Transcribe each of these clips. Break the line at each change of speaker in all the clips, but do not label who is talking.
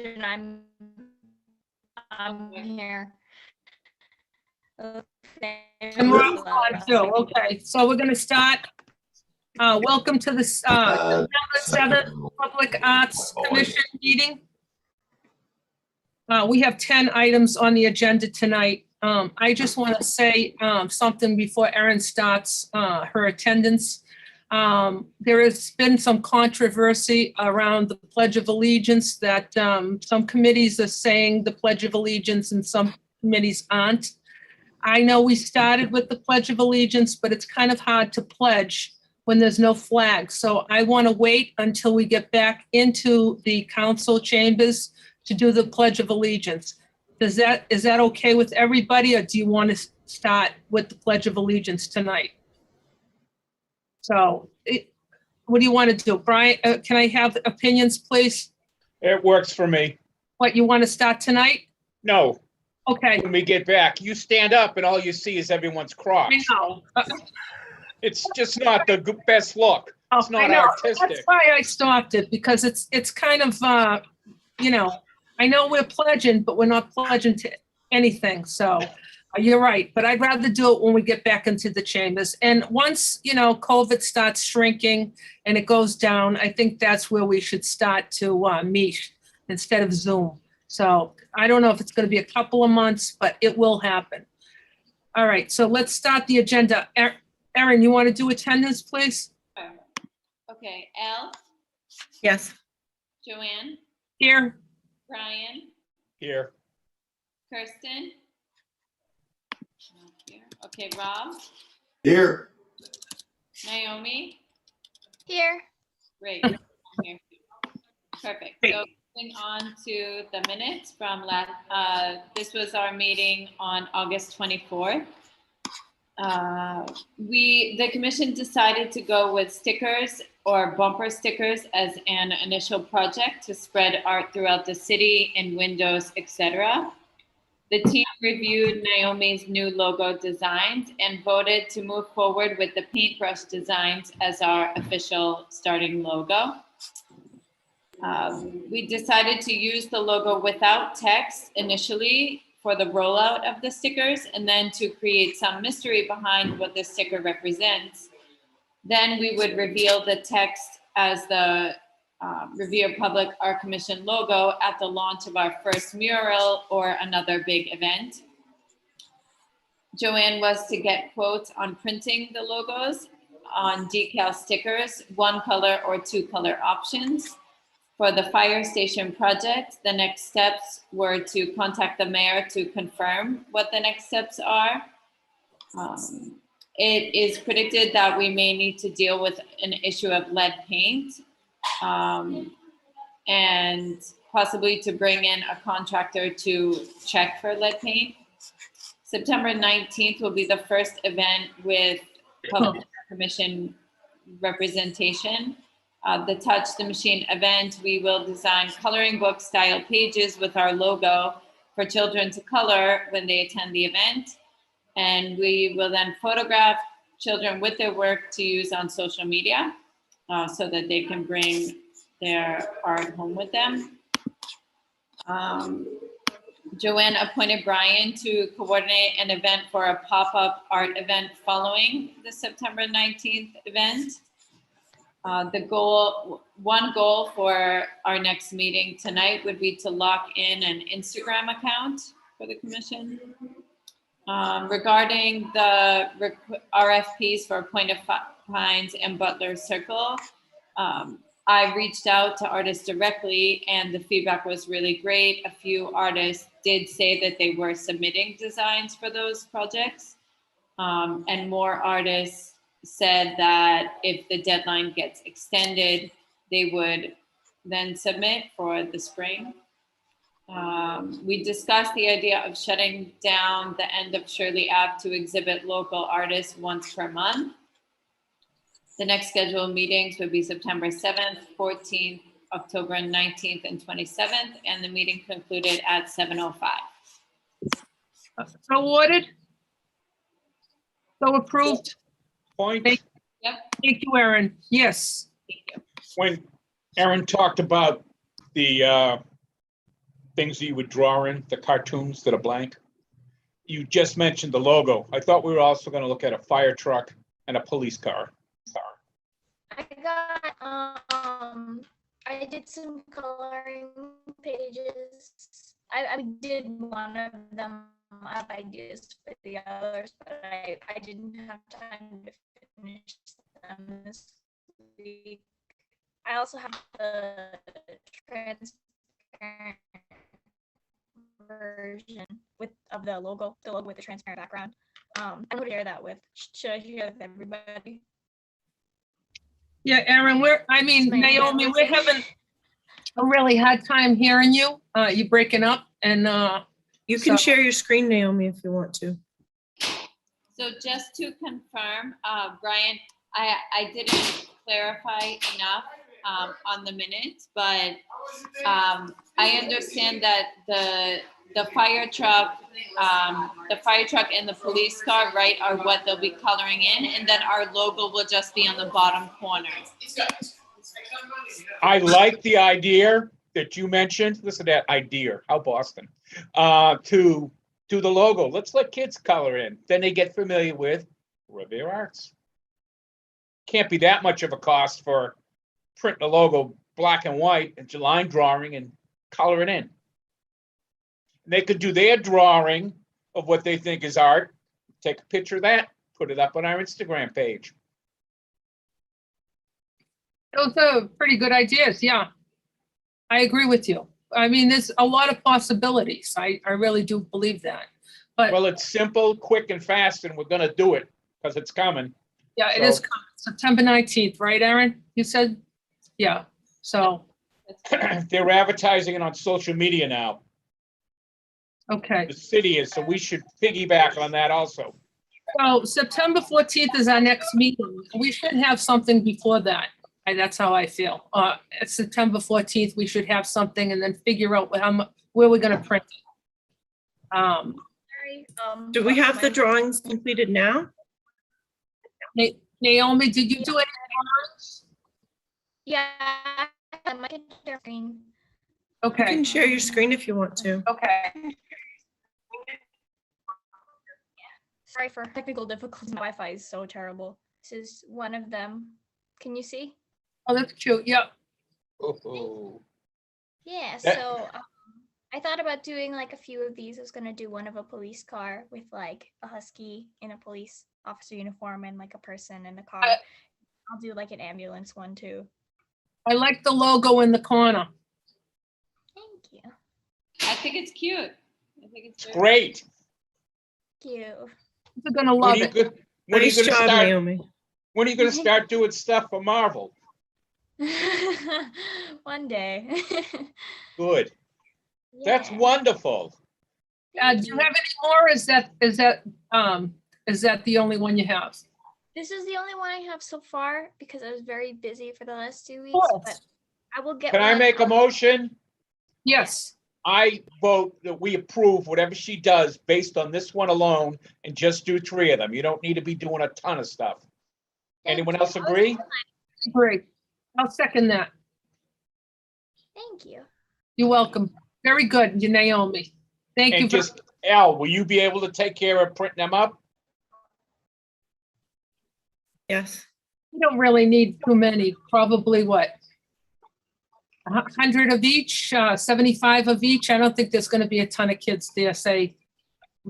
question. I'm here. Okay.
And we're on too. Okay, so we're gonna start. Welcome to the September 7th Public Arts Commission meeting. We have 10 items on the agenda tonight. I just want to say something before Erin starts her attendance. There has been some controversy around the Pledge of Allegiance that some committees are saying the Pledge of Allegiance and some committees aren't. I know we started with the Pledge of Allegiance, but it's kind of hard to pledge when there's no flag. So I want to wait until we get back into the council chambers to do the Pledge of Allegiance. Is that okay with everybody, or do you want to start with the Pledge of Allegiance tonight? So what do you want to do? Brian, can I have opinions, please?
It works for me.
What, you want to start tonight?
No,
Okay.
when we get back, you stand up and all you see is everyone's crotch.
I know.
It's just not the best look. It's
I
not
know.
artistic.
That's why I stopped it, because it's kind of, you know, I know we're pledging, but we're not pledging to anything. So you're right. But I'd rather do it when we get back into the chambers. And once, you know, COVID starts shrinking and it goes down, I think that's where we should start to meet instead of Zoom. So I don't know if it's going to be a couple of months, but it will happen. All right. So let's start the agenda. Erin, you want to do attendance, please?
Okay, Elle,
Yes.
Joanne,
Here.
Brian,
Here,
Kirsten. Not here. Okay, Rob,
Here.
Naomi,
Here.
great. I'm here. Perfect. So moving on to the minutes from this was our meeting on August 24th. The commission decided to go with stickers or bumper stickers as an initial project to spread art throughout the city in windows, etc. The team reviewed Naomi's new logo designs and voted to move forward with the paintbrush designs as our official starting logo. We decided to use the logo without text initially for the rollout of the stickers, and then to create some mystery behind what the sticker represents. Then we would reveal the text as the Revere Public Art Commission logo at the launch of our first mural or another big event. Joanne was to get quotes on printing the logos on decal stickers, one color or two color options. For the fire station project, the next steps were to contact the mayor to confirm what the next steps are. It is predicted that we may need to deal with an issue of lead paint and possibly to bring in a contractor to check for lead paint. September 19th will be the first event with Public Commission representation. The Touch the Machine event, we will design coloring book style pages with our logo for children to color when they attend the event. And we will then photograph children with their work to use on social media so that they can bring their art home with them. Joanne appointed Brian to coordinate an event for a pop-up art event following the September 19th event. One goal for our next meeting tonight would be to lock in an Instagram account for the commission. Regarding the RFPs for Point of Pines and Butler Circle, I reached out to artists directly and the feedback was really great. A few artists did say that they were submitting designs for those projects, and more artists said that if the deadline gets extended, they would then submit for the spring. We discussed the idea of shutting down the end of Shirley Ave to exhibit local artists once per month. The next scheduled meetings would be September 7th, 14th, October 19th, and 27th, and the meeting concluded at 7:05.
So ordered. So approved.
point.
Yep.
Thank you, Erin. Yes.
Thank you.
When Erin talked about the things that you would draw in, the cartoons that are blank. You just mentioned the logo. I thought we were also going to look at a fire truck and a police car.
I got I did some coloring pages. I did one of them. I have ideas for the others, but I didn't have time to finish them this week. I also have the transparent version of the logo with the transparent background. I'm gonna share that with. Should I share that with everybody?
Yeah, Aaron, Naomi, we're having a really hard time hearing you. You breaking up and,
You can
So-
share your screen, Naomi, if you want to.
So just to confirm, Brian, I didn't clarify enough on the minutes, but I understand that the fire truck and the police car, right, are what they'll be coloring in, and then our logo will just be on the bottom corner.
I like the idea that you mentioned. Listen to that idea. How Boston. To do the logo. Let's let kids color in. Then they get familiar with Revere Arts. Can't be that much of a cost for printing a logo black and white and line drawing and coloring in. They could do their drawing of what they think is art, take a picture of that, put it up on our Instagram page.
those are pretty good ideas, yeah. I agree with you. I mean, there's a lot of possibilities. I really do believe that. But
Well, it's simple, quick, and fast, and we're gonna do it because it's coming.
yeah, it is
so-
coming, September 19th, right, Aaron? You said? Yeah, so,
They're advertising it on social media now.
okay.
The city is, so we should piggyback on that also.
So September 14th is our next meeting. We should have something before that. That's how I feel. At September 14th, we should have something and then figure out where we're gonna print it.
Sorry.
Do we have the drawings completed now?
Naomi, did you do it?
Yeah, I might share screen.
You
Okay,
can share your screen if you want to.
okay.
Sorry for technical difficulties. My Wi-Fi is so terrible. This is one of them. Can you see?
Oh, that's cute. Yep.
Oh,
Yeah.
That-
So I thought about doing like a few of these. I was gonna do one of a police car with like a husky in a police officer uniform and like a person in the car.
I-
I'll do like an ambulance one too.
I like the logo in the corner.
Thank you.
I think it's cute. I think it's very-
great.
Thank you.
They're gonna
When
love
are you
it.
go- when are you
Nice
gonna
job,
start?
Naomi.
When are you gonna start doing stuff for Marvel?
One day.
Good. That's
Yeah.
wonderful.
Do
Thank
you have any more? Is that the only one you have?
This is the only one I have so far because I was very busy for the last 2 weeks,
course.
but I will get
Can I
one
make a
out.
motion?
Yes.
I vote that we approve whatever she does based on this one alone and just do 3 of them. You don't need to be doing a ton of stuff.
Thank
Anyone
you.
else
I was-
agree?
Great. I'll second that.
Thank you.
You're welcome. Very good, Naomi. Thank you.
And just, Al, will you be able to take care of printing them up?
Yes.
You don't really need too many, probably what? 100 of each, 75 of each. I don't think there's gonna be a ton of kids there, say,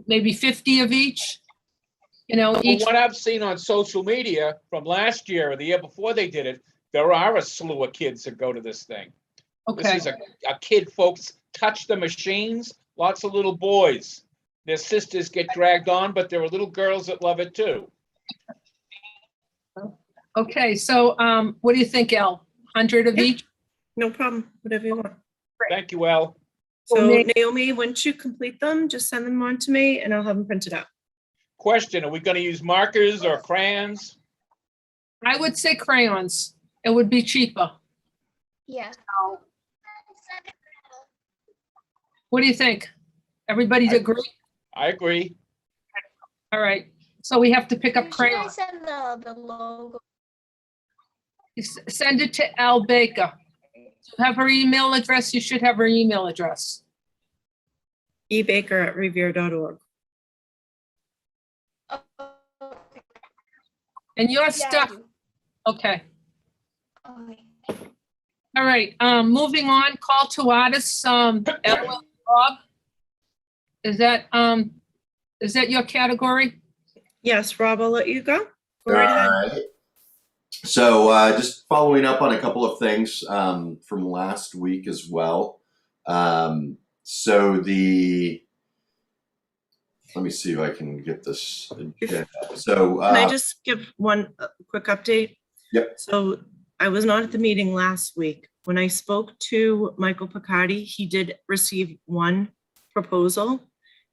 maybe 50 of each. You know,
From
each,
what I've seen on social media from last year or the year before they did it, there are a slew of kids that go to this thing. This
okay,
is a kid, folks, touch the machines, lots of little boys. Their sisters get dragged on, but there are little girls that love it too.
okay, so, what do you think, El? 100 of
Yeah.
each?
No problem. Whatever you want.
Thank you, Al.
So
Well,
Naomi, once you complete them, just send them on to me and I'll have them printed out.
Question, are we gonna use markers or crayons?
I would say crayons. It would be cheaper.
Yeah.
What do you think? Everybody agree?
I agree.
All right, so we have to pick up
Should I
crayons.
send the logo?
Send it to Al Baker. You have her email address? You should have her email address.
ebaker@revere.org.
Oh,
And your
yeah, I
stuff,
do.
okay.
Okay.
All right, moving on, call to artists, Ellen, Bob. Is that your category?
Yes, Rob, I'll let you go. Go right ahead.
All right. So just following up on a couple of things from last week as well. So let me see if I can get this agenda. So
Can I just give one quick update?
Yep.
So I was not at the meeting last week. When I spoke to Michael Picardi, he did receive one proposal.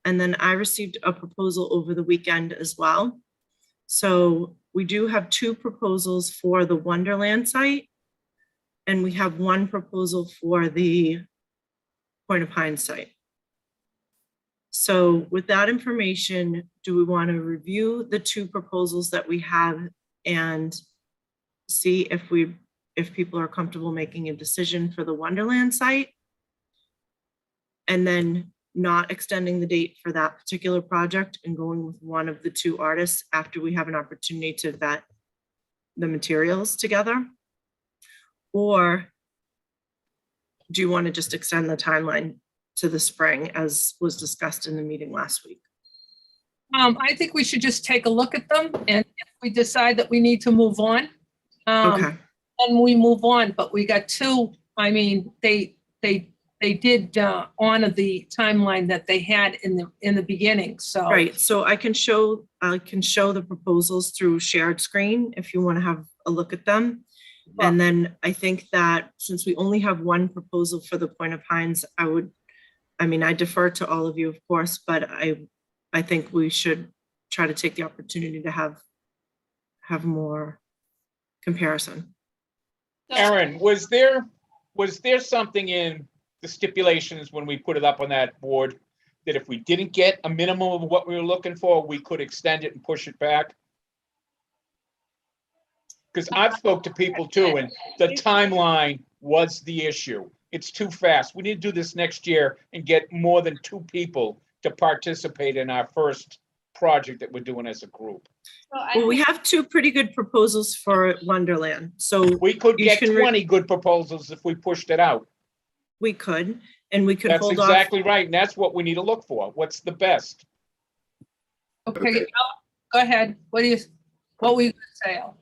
And then I received a proposal over the weekend as well. So we do have two proposals for the Wonderland site. And we have one proposal for the Point of Pines site. So with that information, do we want to review the two proposals that we have and see if people are comfortable making a decision for the Wonderland site? And then not extending the date for that particular project and going with one of the two artists after we have an opportunity to vet the materials together? Or do you want to just extend the timeline to the spring as was discussed in the meeting last week?
I think we should just take a look at them, and if we decide that we need to move on,
Okay,
then we move on, but we got two, I mean, they did honor the timeline that they had in the beginning, so.
right. So I can show the proposals through shared screen if you want to have a look at them. And then I think that since we only have one proposal for the Point of Pines, I defer to all of you, of course, but I think we should try to take the opportunity to have more comparison.
Aaron, was there something in the stipulations when we put it up on that board that if we didn't get a minimum of what we were looking for, we could extend it and push it back? Because I've spoke to people too, and the timeline was the issue. It's too fast. We need to do this next year and get more than 2 people to participate in our first project that we're doing as a group.
Well, we have two pretty good proposals for Wonderland, so
We could
You
get
can
20 good proposals if we pushed it out.
we could
That's
hold off.
exactly right, and that's what we need to look for. What's the best?
Okay, go ahead. What were you gonna say, Al?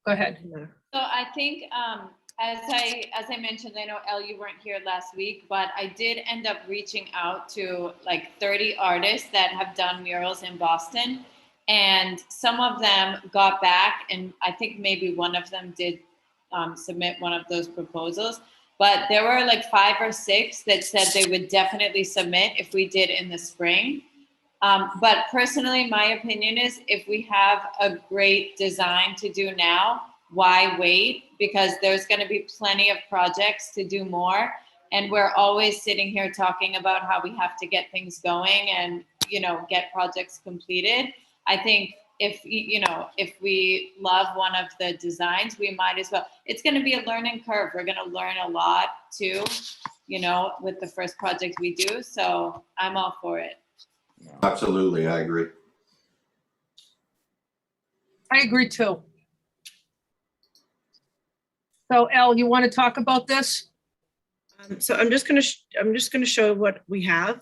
Go ahead.
So I think, as I mentioned, I know Elle, you weren't here last week, but I did end up reaching out to like 30 artists that have done murals in Boston. And some of them got back, and I think maybe one of them did submit one of those proposals. But there were like 5 or 6 that said they would definitely submit if we did in the spring. But personally, my opinion is if we have a great design to do now, why wait? Because there's going to be plenty of projects to do more. And we're always sitting here talking about how we have to get things going and, get projects completed. I think if we love one of the designs, we might as well. It's going to be a learning curve. We're going to learn a lot too, with the first project we do. So I'm all for it.
Absolutely, I agree.
I agree too. So Elle, you want to talk about this?
So I'm just gonna show what we have,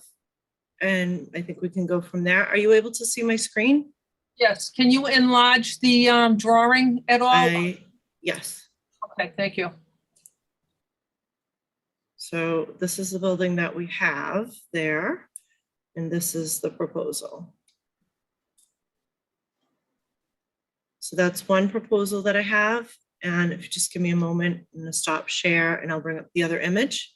and I think we can go from there. Are you able to see my screen?
Yes. Can you enlarge the drawing at all?
Yes.
Okay, thank you.
So this is the building that we have there, and this is the proposal. So that's one proposal that I have. And if you just give me a moment, I'm going to stop share and I'll bring up the other image.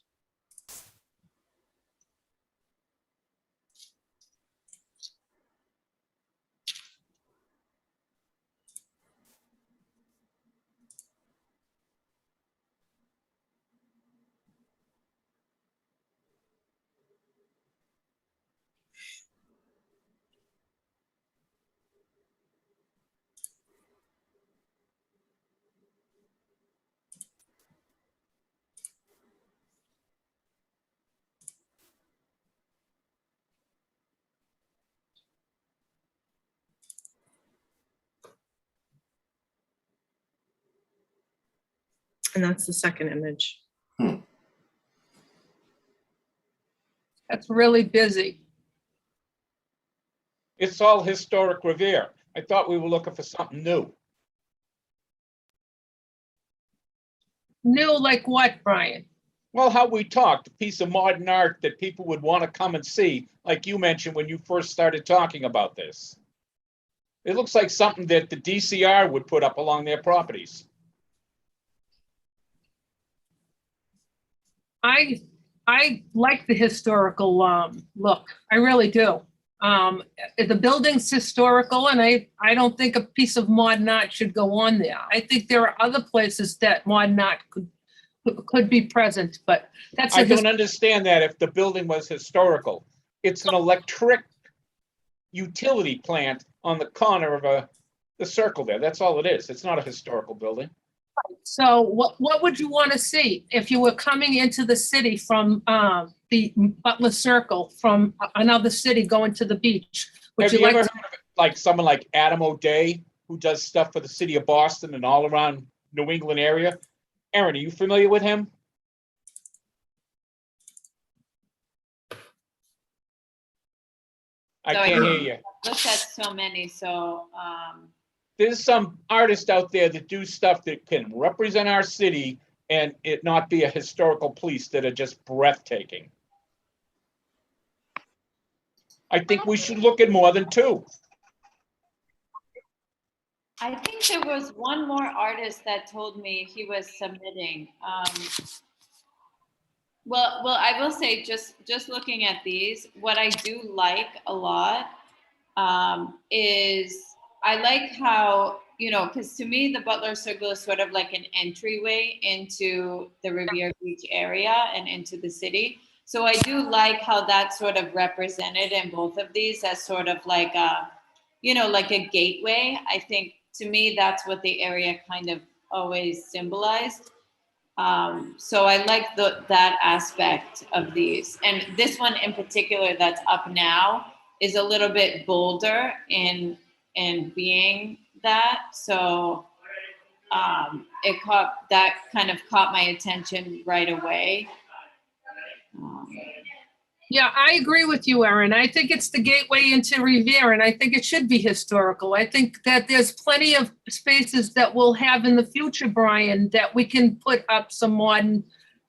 And that's the second image.
That's really busy.
It's all historic Revere. I thought we were looking for something new.
New like what, Brian?
Well, how we talked, a piece of modern art that people would want to come and see, like you mentioned when you first started talking about this. It looks like something that the DCR would put up along their properties.
I like the historical look. I really do. The building's historical, and I don't think a piece of modern art should go on there. I think there are other places that modern art could be present, but that's
I don't understand that if the building was historical. It's an electric utility plant on the corner of the circle there. That's all it is. It's not a historical building.
So what would you want to see if you were coming into the city from the Butler Circle from another city going to the beach? Would
Have
you
you
like
ever
to?
heard of like someone like Adam O'Day, who does stuff for the city of Boston and all around New England area? Aaron, are you familiar with him? I
So I
can't hear you.
looked at so many, so,
There's some artists out there that do stuff that can represent our city and it not be a historical piece that are just breathtaking. I think we should look at more than two.
I think there was one more artist that told me he was submitting. Well, I will say just looking at these, what I do like a lot is I like how, you know, because to me the Butler Circle is sort of like an entryway into the Revere Beach area and into the city. So I do like how that's sort of represented in both of these as sort of like a, you know, like a gateway. I think to me that's what the area kind of always symbolized. So I like that aspect of these. And this one in particular that's up now is a little bit bolder in being that. So that kind of caught my attention right away.
Yeah, I agree with you, Erin. I think it's the gateway into Revere, and I think it should be historical. I think that there's plenty of spaces that we'll have in the future, Brian, that we can put up some modern.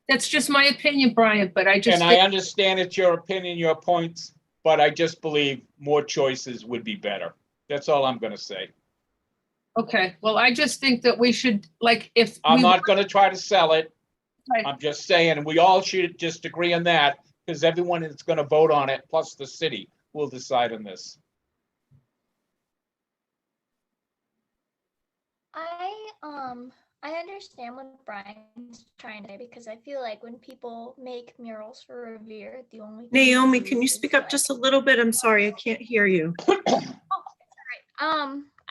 That's just my opinion, Brian, but I just
And I
think,
understand it's your opinion, your points, but I just believe more choices would be better. That's all I'm going to say.
okay, well, I just think that we should, like, if
I'm
we.
not going to try to sell it.
Right.
I'm just saying, and we all should just agree on that because everyone that's going to vote on it, plus the city, will decide on this.
I understand what Brian's trying to say because I feel like when people make murals for Revere, the only thing they
Naomi,
do
can you
is,
speak up
like,
just a little bit? I'm sorry, I can't hear you.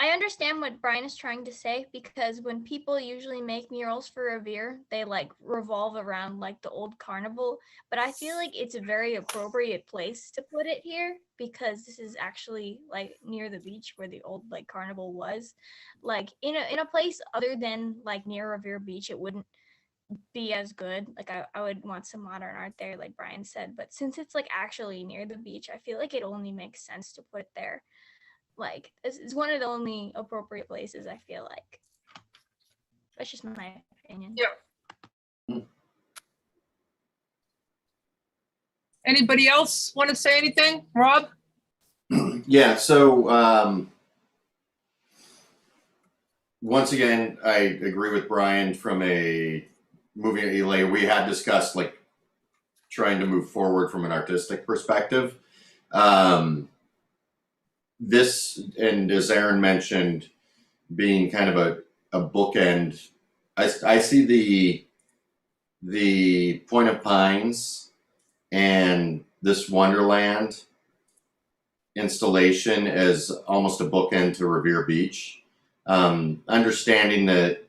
I understand what Brian is trying to say because when people usually make murals for Revere, they like revolve around like the old carnival. But I feel like it's a very appropriate place to put it here because this is actually like near the beach where the old like carnival was. Like in a place other than like near Revere Beach, it wouldn't be as good. Like I would want some modern art there, like Brian said. But since it's like actually near the beach, I feel like it only makes sense to put it there. Like it's one of the only appropriate places, I feel like. That's just my opinion.
Yeah. Anybody else want to say anything? Rob?
Yeah, so once again, I agree with Brian from a moving, like we had discussed, like trying to move forward from an artistic perspective. This, and as Aaron mentioned, being kind of a bookend, I see the Point of Pines and this Wonderland installation as almost a bookend to Revere Beach. Understanding that,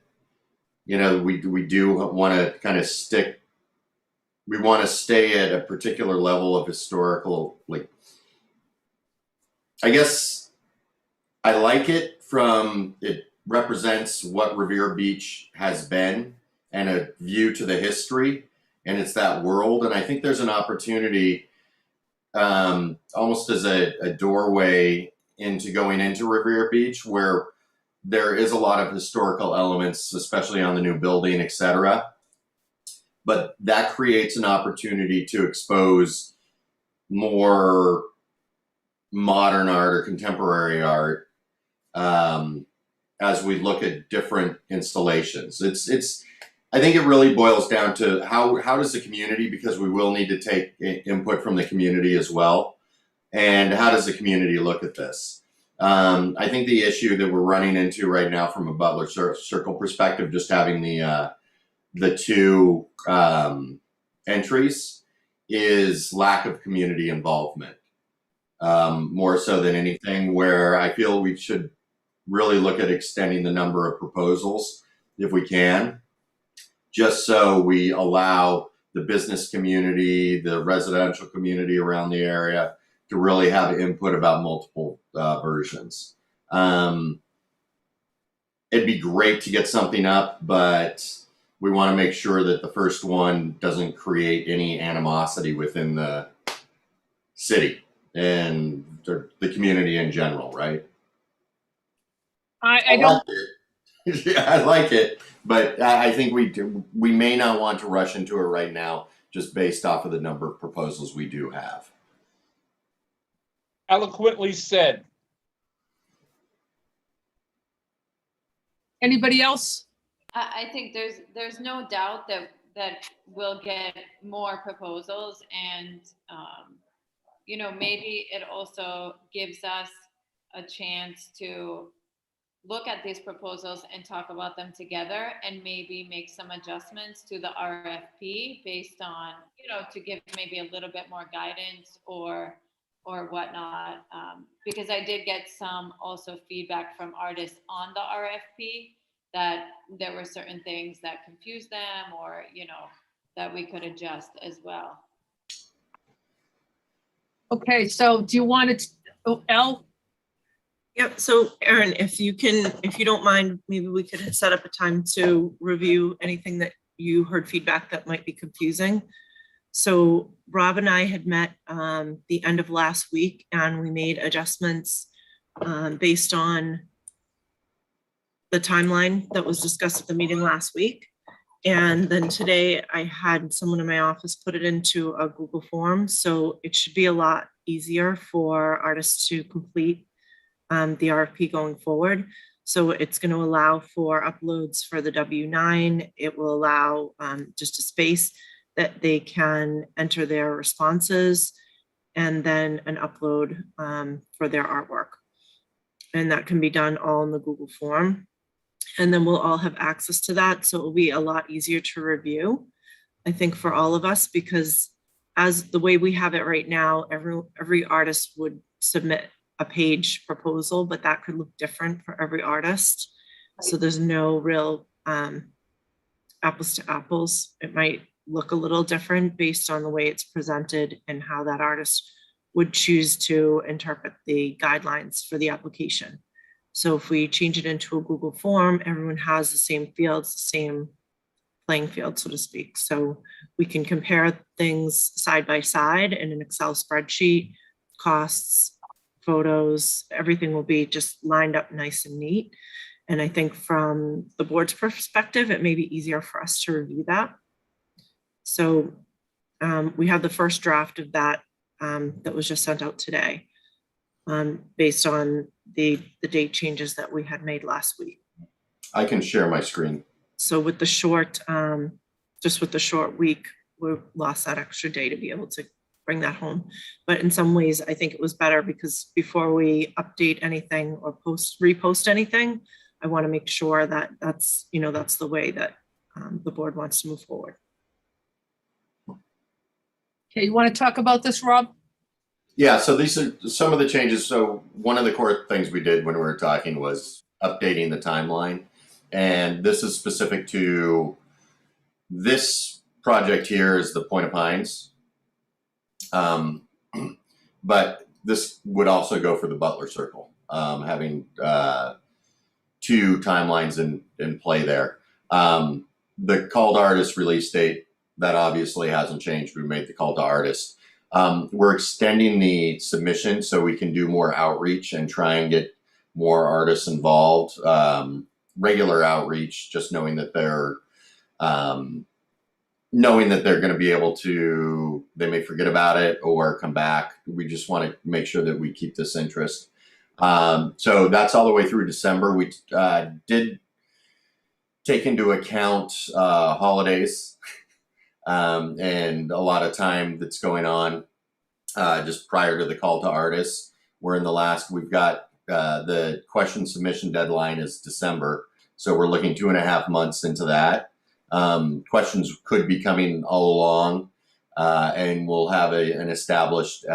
you know, we do want to kind of we want to stay at a particular level of historical, like, I guess I like it from, it represents what Revere Beach has been and a view to the history, and it's that world. And I think there's an opportunity, almost as a doorway into going into Revere Beach, where there is a lot of historical elements, especially on the new building, etc. But that creates an opportunity to expose more modern art or contemporary art, as we look at different installations. I think it really boils down to how does the community, because we will need to take input from the community as well, and how does the community look at this? I think the issue that we're running into right now from a Butler Circle perspective, just having the two entries, is lack of community involvement, more so than anything, where I feel we should really look at extending the number of proposals if we can, just so we allow the business community, the residential community around the area to really have input about multiple versions. It'd be great to get something up, but we want to make sure that the first one doesn't create any animosity within the city and the community in general, right?
I don't,
like it. Yeah, I like it, but I think we may not want to rush into it right now, just based off of the number of proposals we do have.
Eloquently said.
anybody else?
I think there's no doubt that we'll get more proposals, and maybe it also gives us a chance to look at these proposals and talk about them together, and maybe make some adjustments to the RFP based on, to give maybe a little bit more guidance or whatnot. Because I did get some also feedback from artists on the RFP that there were certain things that confused them, or, that we could adjust as well.
Okay, so do you want it, Elle?
Yep, so Erin, if you don't mind, maybe we could set up a time to review anything that you heard feedback that might be confusing. So Rob and I had met the end of last week, and we made adjustments based on the timeline that was discussed at the meeting last week. And then today I had someone in my office put it into a Google form. So it should be a lot easier for artists to complete the RFP going forward. So it's going to allow for uploads for the W-9. It will allow just a space that they can enter their responses, and then an upload for their artwork. And that can be done all in the Google form. And then we'll all have access to that. So it will be a lot easier to review, I think, for all of us, because as the way we have it right now, every artist would submit a page proposal, but that could look different for every artist. So there's no real apples to apples. It might look a little different based on the way it's presented and how that artist would choose to interpret the guidelines for the application. So if we change it into a Google form, everyone has the same fields, the same playing field, so to speak. So we can compare things side by side in an Excel spreadsheet, costs, photos, everything will be just lined up nice and neat. And I think from the board's perspective, it may be easier for us to review that. So we have the first draft of that that was just sent out today, based on the date changes that we had made last week.
I can share my screen.
So with the short, just with the short week, we lost that extra day to be able to bring that home. But in some ways, I think it was better, because before we update anything or repost anything, I want to make sure that that's the way that the board wants to move forward.
Okay, you want to talk about this, Rob?
Yeah, so these are some of the changes. So one of the core things we did when we were talking was updating the timeline. And this is specific to this project here, is the Point of Pines. But this would also go for the Butler Circle, having two timelines in play there. the call to artist release date, that obviously hasn't changed. We made the call to artist. We're extending the submission so we can do more outreach and try and get more artists involved. Regular outreach, just knowing that they're going to be able to, they may forget about it or come back. We just want to make sure that we keep this interest. So that's all the way through December. We did take into account holidays and a lot of time that's going on just prior to the call to artists. We're in the last, we've got the question submission deadline is December. So we're looking 2.5 months into that. Questions could be coming all along, and we'll have an established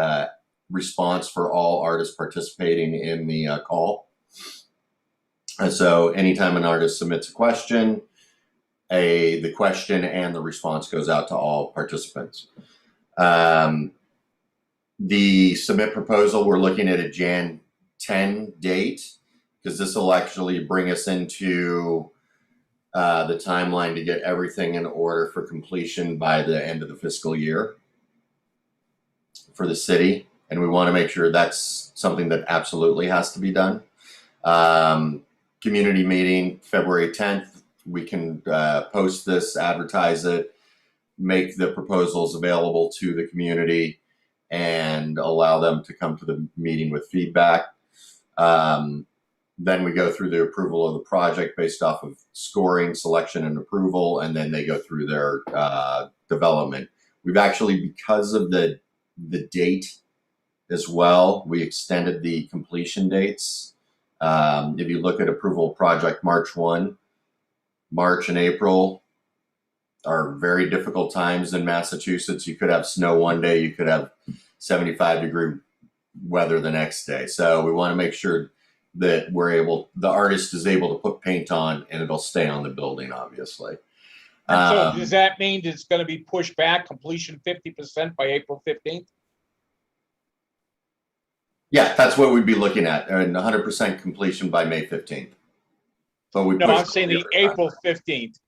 response for all artists participating in the call. And so anytime an artist submits a question, the question and the response goes out to all participants. The submit proposal, we're looking at a Jan 10 date, because this will actually bring us into the timeline to get everything in order for completion by the end of the fiscal year for the city. And we want to make sure that's something that absolutely has to be done. Community meeting, February 10th. We can post this, advertise it, make the proposals available to the community, and allow them to come to the meeting with feedback. Then we go through the approval of the project based off of scoring, selection, and approval, and then they go through their development. We've actually, because of the date as well, we extended the completion dates. If you look at approval project March 1, March and April are very difficult times in Massachusetts. You could have snow one day, you could have 75-degree weather the next day. So we want to make sure that the artist is able to put paint on and it'll stay on the building, obviously.
So does that mean it's going to be pushed back, completion 50% by April 15th?
Yeah, that's what we'd be looking at, and 100% completion by May 15th. But we
No, I'm saying the April 15th.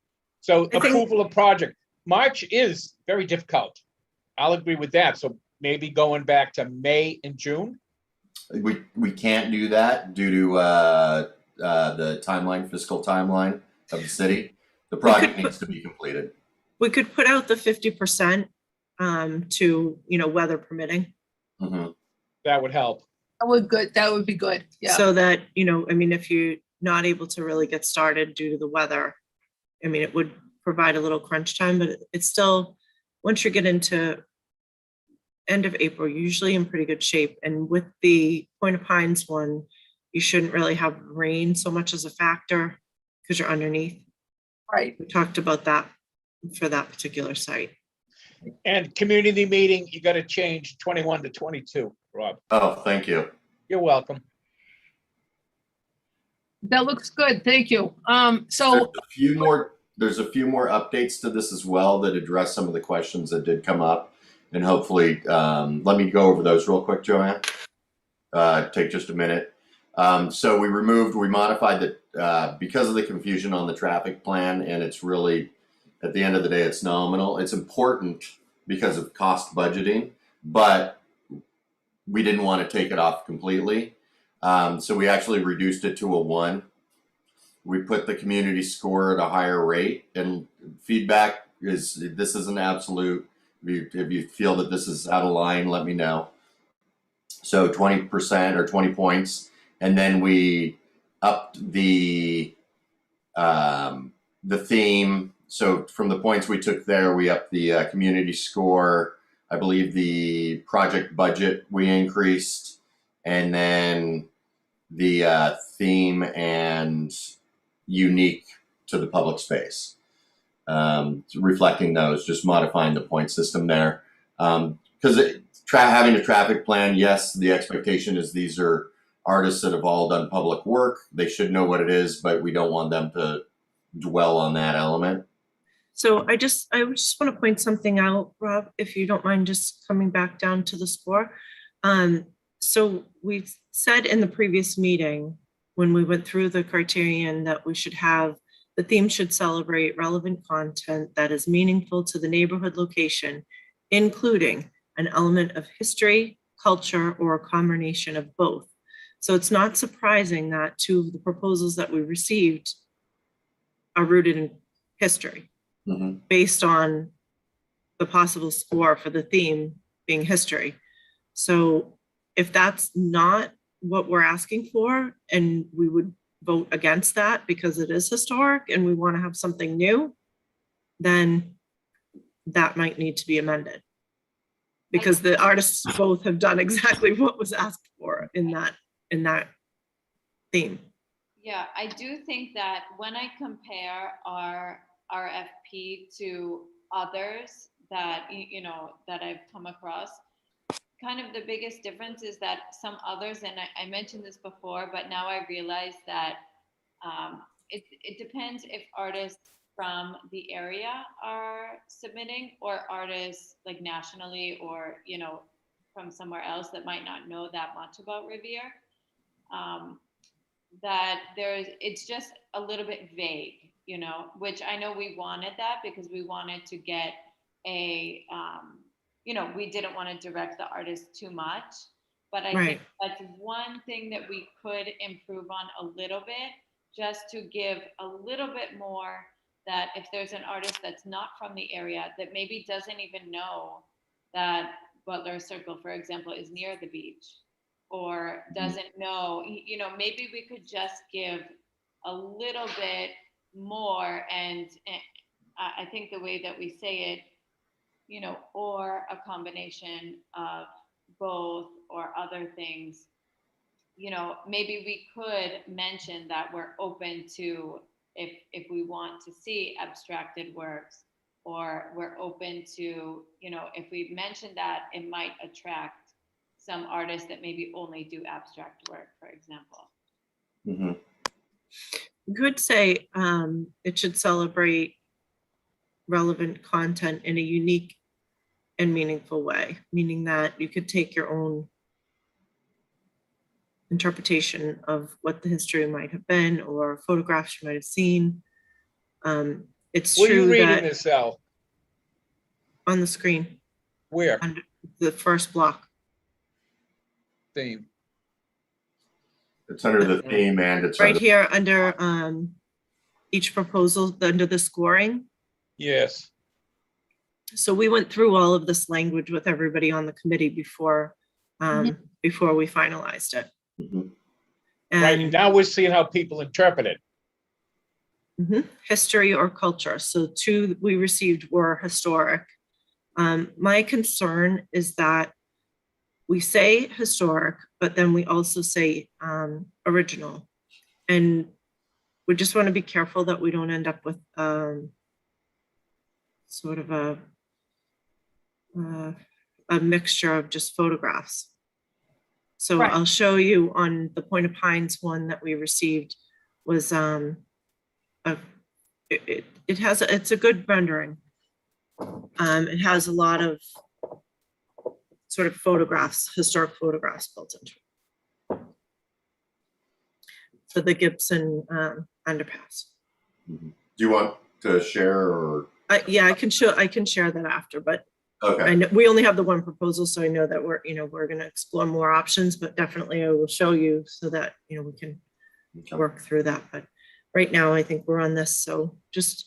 So approval of project. March is very difficult. I'll agree with that. So maybe going back to May and June.
We can't do that due to the timeline, fiscal timeline of the city. The project needs to be completed.
We could put out the 50% to, weather permitting.
Mm-hmm.
That would help.
That would be good. Yeah.
So that, if you're not able to really get started due to the weather, it would provide a little crunch time, but it's still, once you get into end of April, you're usually in pretty good shape. And with the Point of Pines one, you shouldn't really have rain so much as a factor because you're underneath.
Right.
We talked about that for that particular site.
And community meeting, you got to change 21 to 22, Rob.
Oh, thank you.
You're welcome.
That looks good. Thank you.
So there's a few more updates to this as well that address some of the questions that did come up. And hopefully, let me go over those real quick, Joanne. Take just a minute. So we modified the, because of the confusion on the traffic plan, and it's really, at the end of the day, it's nominal. It's important because of cost budgeting, but we didn't want to take it off completely. So we actually reduced it to a 1. We put the community score at a higher rate, and feedback this is an absolute. If you feel that this is out of line, let me know. So 20% or 20 points. And then we upped the theme. So from the points we took there, we upped the community score. I believe the project budget we increased. And then the theme and unique to the public space. Reflecting those, just modifying the point system there. Because having a traffic plan, yes, the expectation is these are artists that have all done public work. They should know what it is, but we don't want them to dwell on that element.
So I just want to point something out, Rob, if you don't mind just coming back down to the score. So we said in the previous meeting, when we went through the criterion, that we should have The theme should celebrate relevant content that is meaningful to the neighborhood location, including an element of history, culture, or a combination of both. So it's not surprising that two of the proposals that we received are rooted in history, based on the possible score for the theme being history. So if that's not what we're asking for, and we would vote against that because it is historic and we want to have something new, then that might need to be amended. Because the artists both have done exactly what was asked for in that theme.
Yeah, I do think that when I compare our RFP to others that, you know, that I've come across, kind of the biggest difference is that some others, and I mentioned this before, but now I realize that it depends if artists from the area are submitting or artists like nationally or, you know, from somewhere else that might not know that much about Revere. That it's just a little bit vague, you know, which I know we wanted that because we wanted to get a, you know, we didn't want to direct the artist too much, but I think that's one thing that we could improve on a little bit, just to give a little bit more, that if there's an artist that's not from the area that maybe doesn't even know that Butler Circle, for example, is near the beach, or doesn't know, you know, maybe we could just give a little bit more. And I think the way that we say it, you know, or a combination of both or other things, you know, maybe we could mention that we're open to, if we want to see abstracted works, or we're open to, you know, if we mention that, it might attract some artists that maybe only do abstract work, for example.
You could say it should celebrate relevant content in a unique and meaningful way, meaning that you could take your own interpretation of what the history might have been or photographs you might have seen. It's
Where are you
true
reading
that
this, Al?
on the screen,
Where?
under the first block.
Theme.
It's under the theme and it's
Right
under,
here under each proposal, under the scoring.
Yes.
So we went through all of this language with everybody on the committee before before we finalized it.
Right,
And
now we're seeing how people interpret it.
history or culture. So two we received were historic. My concern is that we say historic, but then we also say original. And we just want to be careful that we don't end up with sort of a mixture of just photographs. So I'll show you on the Point of Pines one that we received was it's a good rendering. It has a lot of sort of photographs, historic photographs built into it. For the Gibson underpass.
Do you want to share or?
Yeah, I can share that after, but
Okay.
I know we only have the one proposal, so I know that we're going to explore more options, but definitely I will show you so that, we can work through that. But right now, I think we're on this. So just,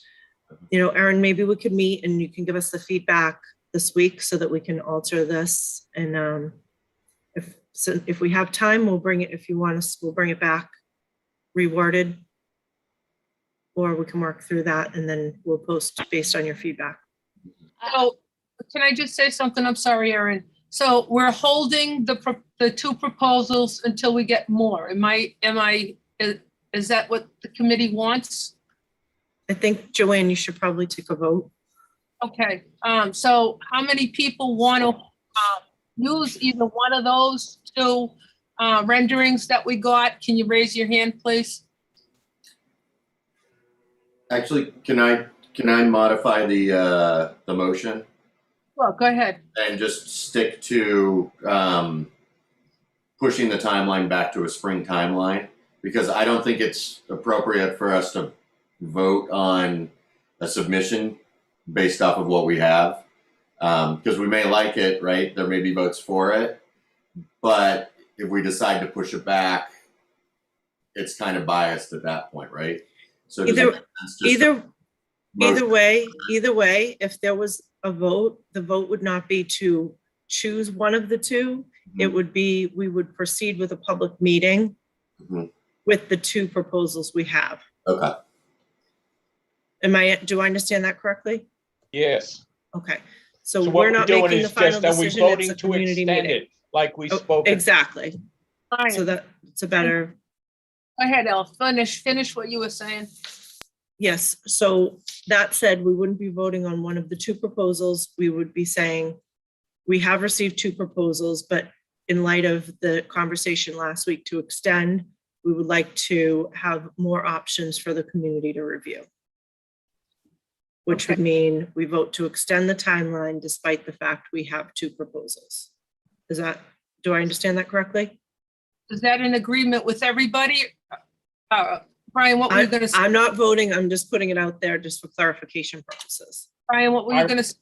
Erin, maybe we could meet and you can give us the feedback this week so that we can alter this. And if we have time, we'll bring it. If you want us, we'll bring it back reworded, or we can work through that and then we'll post based on your feedback.
So can I just say something? I'm sorry, Erin. So we're holding the two proposals until we get more. Is that what the committee wants?
I think, Joanne, you should probably take a vote.
Okay, so how many people want to use either one of those two renderings that we got? Can you raise your hand, please?
Actually, can I modify the motion
Well, go ahead.
and just stick to pushing the timeline back to a spring timeline? Because I don't think it's appropriate for us to vote on a submission based off of what we have. Because we may like it, right? There may be votes for it. But if we decide to push it back, it's kind of biased at that point, right? So does it make sense just to
Either way, if there was a vote, the vote would not be to choose one of the two. It would be, we would proceed with a public meeting with the two proposals we have.
Okay.
Do I understand that correctly?
Yes.
Okay, so
So
we're
what
not
we're doing
making the
is
final
just, are we
decision, it's
voting
a
to
community
extend
meeting.
it like we
Oh,
spoke?
exactly, so
Brian, go
that's a better,
ahead, Elle, finish what you were saying.
yes, so that said, we wouldn't be voting on one of the two proposals, we would be saying, we have received two proposals, but in light of the conversation last week to extend, we would like to have more options for the community to review. Which would mean we vote to extend the timeline despite the fact we have two proposals. Do I understand that correctly?
Is that in agreement with everybody? Brian, what were you gonna say?
I'm not voting, I'm just putting it out there just for clarification purposes.
Brian, what were you gonna say?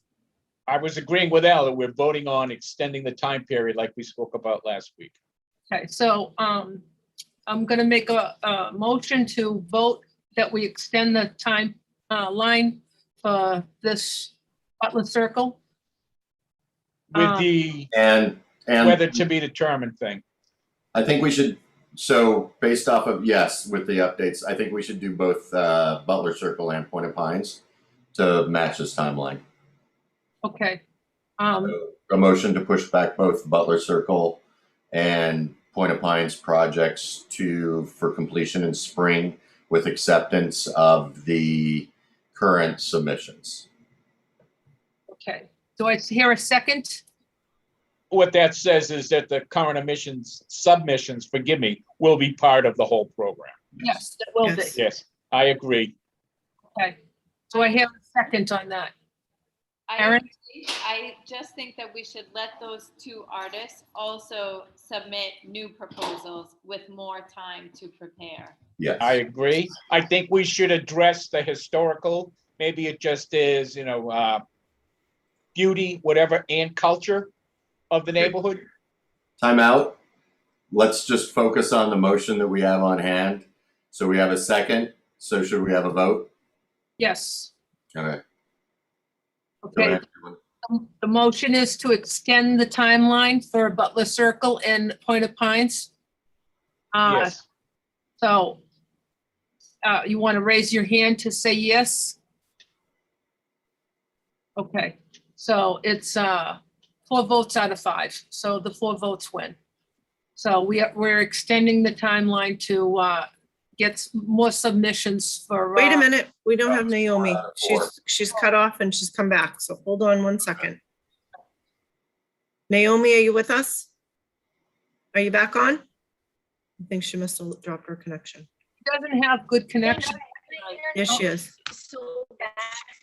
I was agreeing with Al that we're voting on extending the time period like we spoke about last week.
Okay, so I'm gonna make a motion to vote that we extend the time line for this Butler Circle.
With the
And
whether to be determined thing.
I think we should, so based off of, yes, with the updates, I think we should do both Butler Circle and Point of Pines to match this timeline.
Okay.
A motion to push back both Butler Circle and Point of Pines projects for completion in spring with acceptance of the current submissions.
Okay. Do I hear a second?
What that says is that the current submissions, forgive me, will be part of the whole program.
Yes, that will be.
Yes.
Yes, I agree.
Okay. So I hear a second on that. Erin?
I just think that we should let those two artists also submit new proposals with more time to prepare.
Yes.
I agree. I think we should address the historical, maybe it just is, beauty, whatever, and culture of the neighborhood.
Time out. Let's just focus on the motion that we have on hand. So we have a second. So should we have a vote?
Yes.
Okay.
Okay. The motion is to extend the timeline for Butler Circle and Point of Pines.
Yes,
So you want to raise your hand to say yes? Okay, so it's 4 votes out of 5. So the 4 votes win. So we're extending the timeline to get more submissions for.
Wait a minute, we don't have
Four
Naomi.
out of 4.
She's cut off and she's come back, so hold on one second. Naomi, are you with us? Are you back on? I think she must have dropped her connection.
Doesn't have good connection.
Yes, she is.
So bad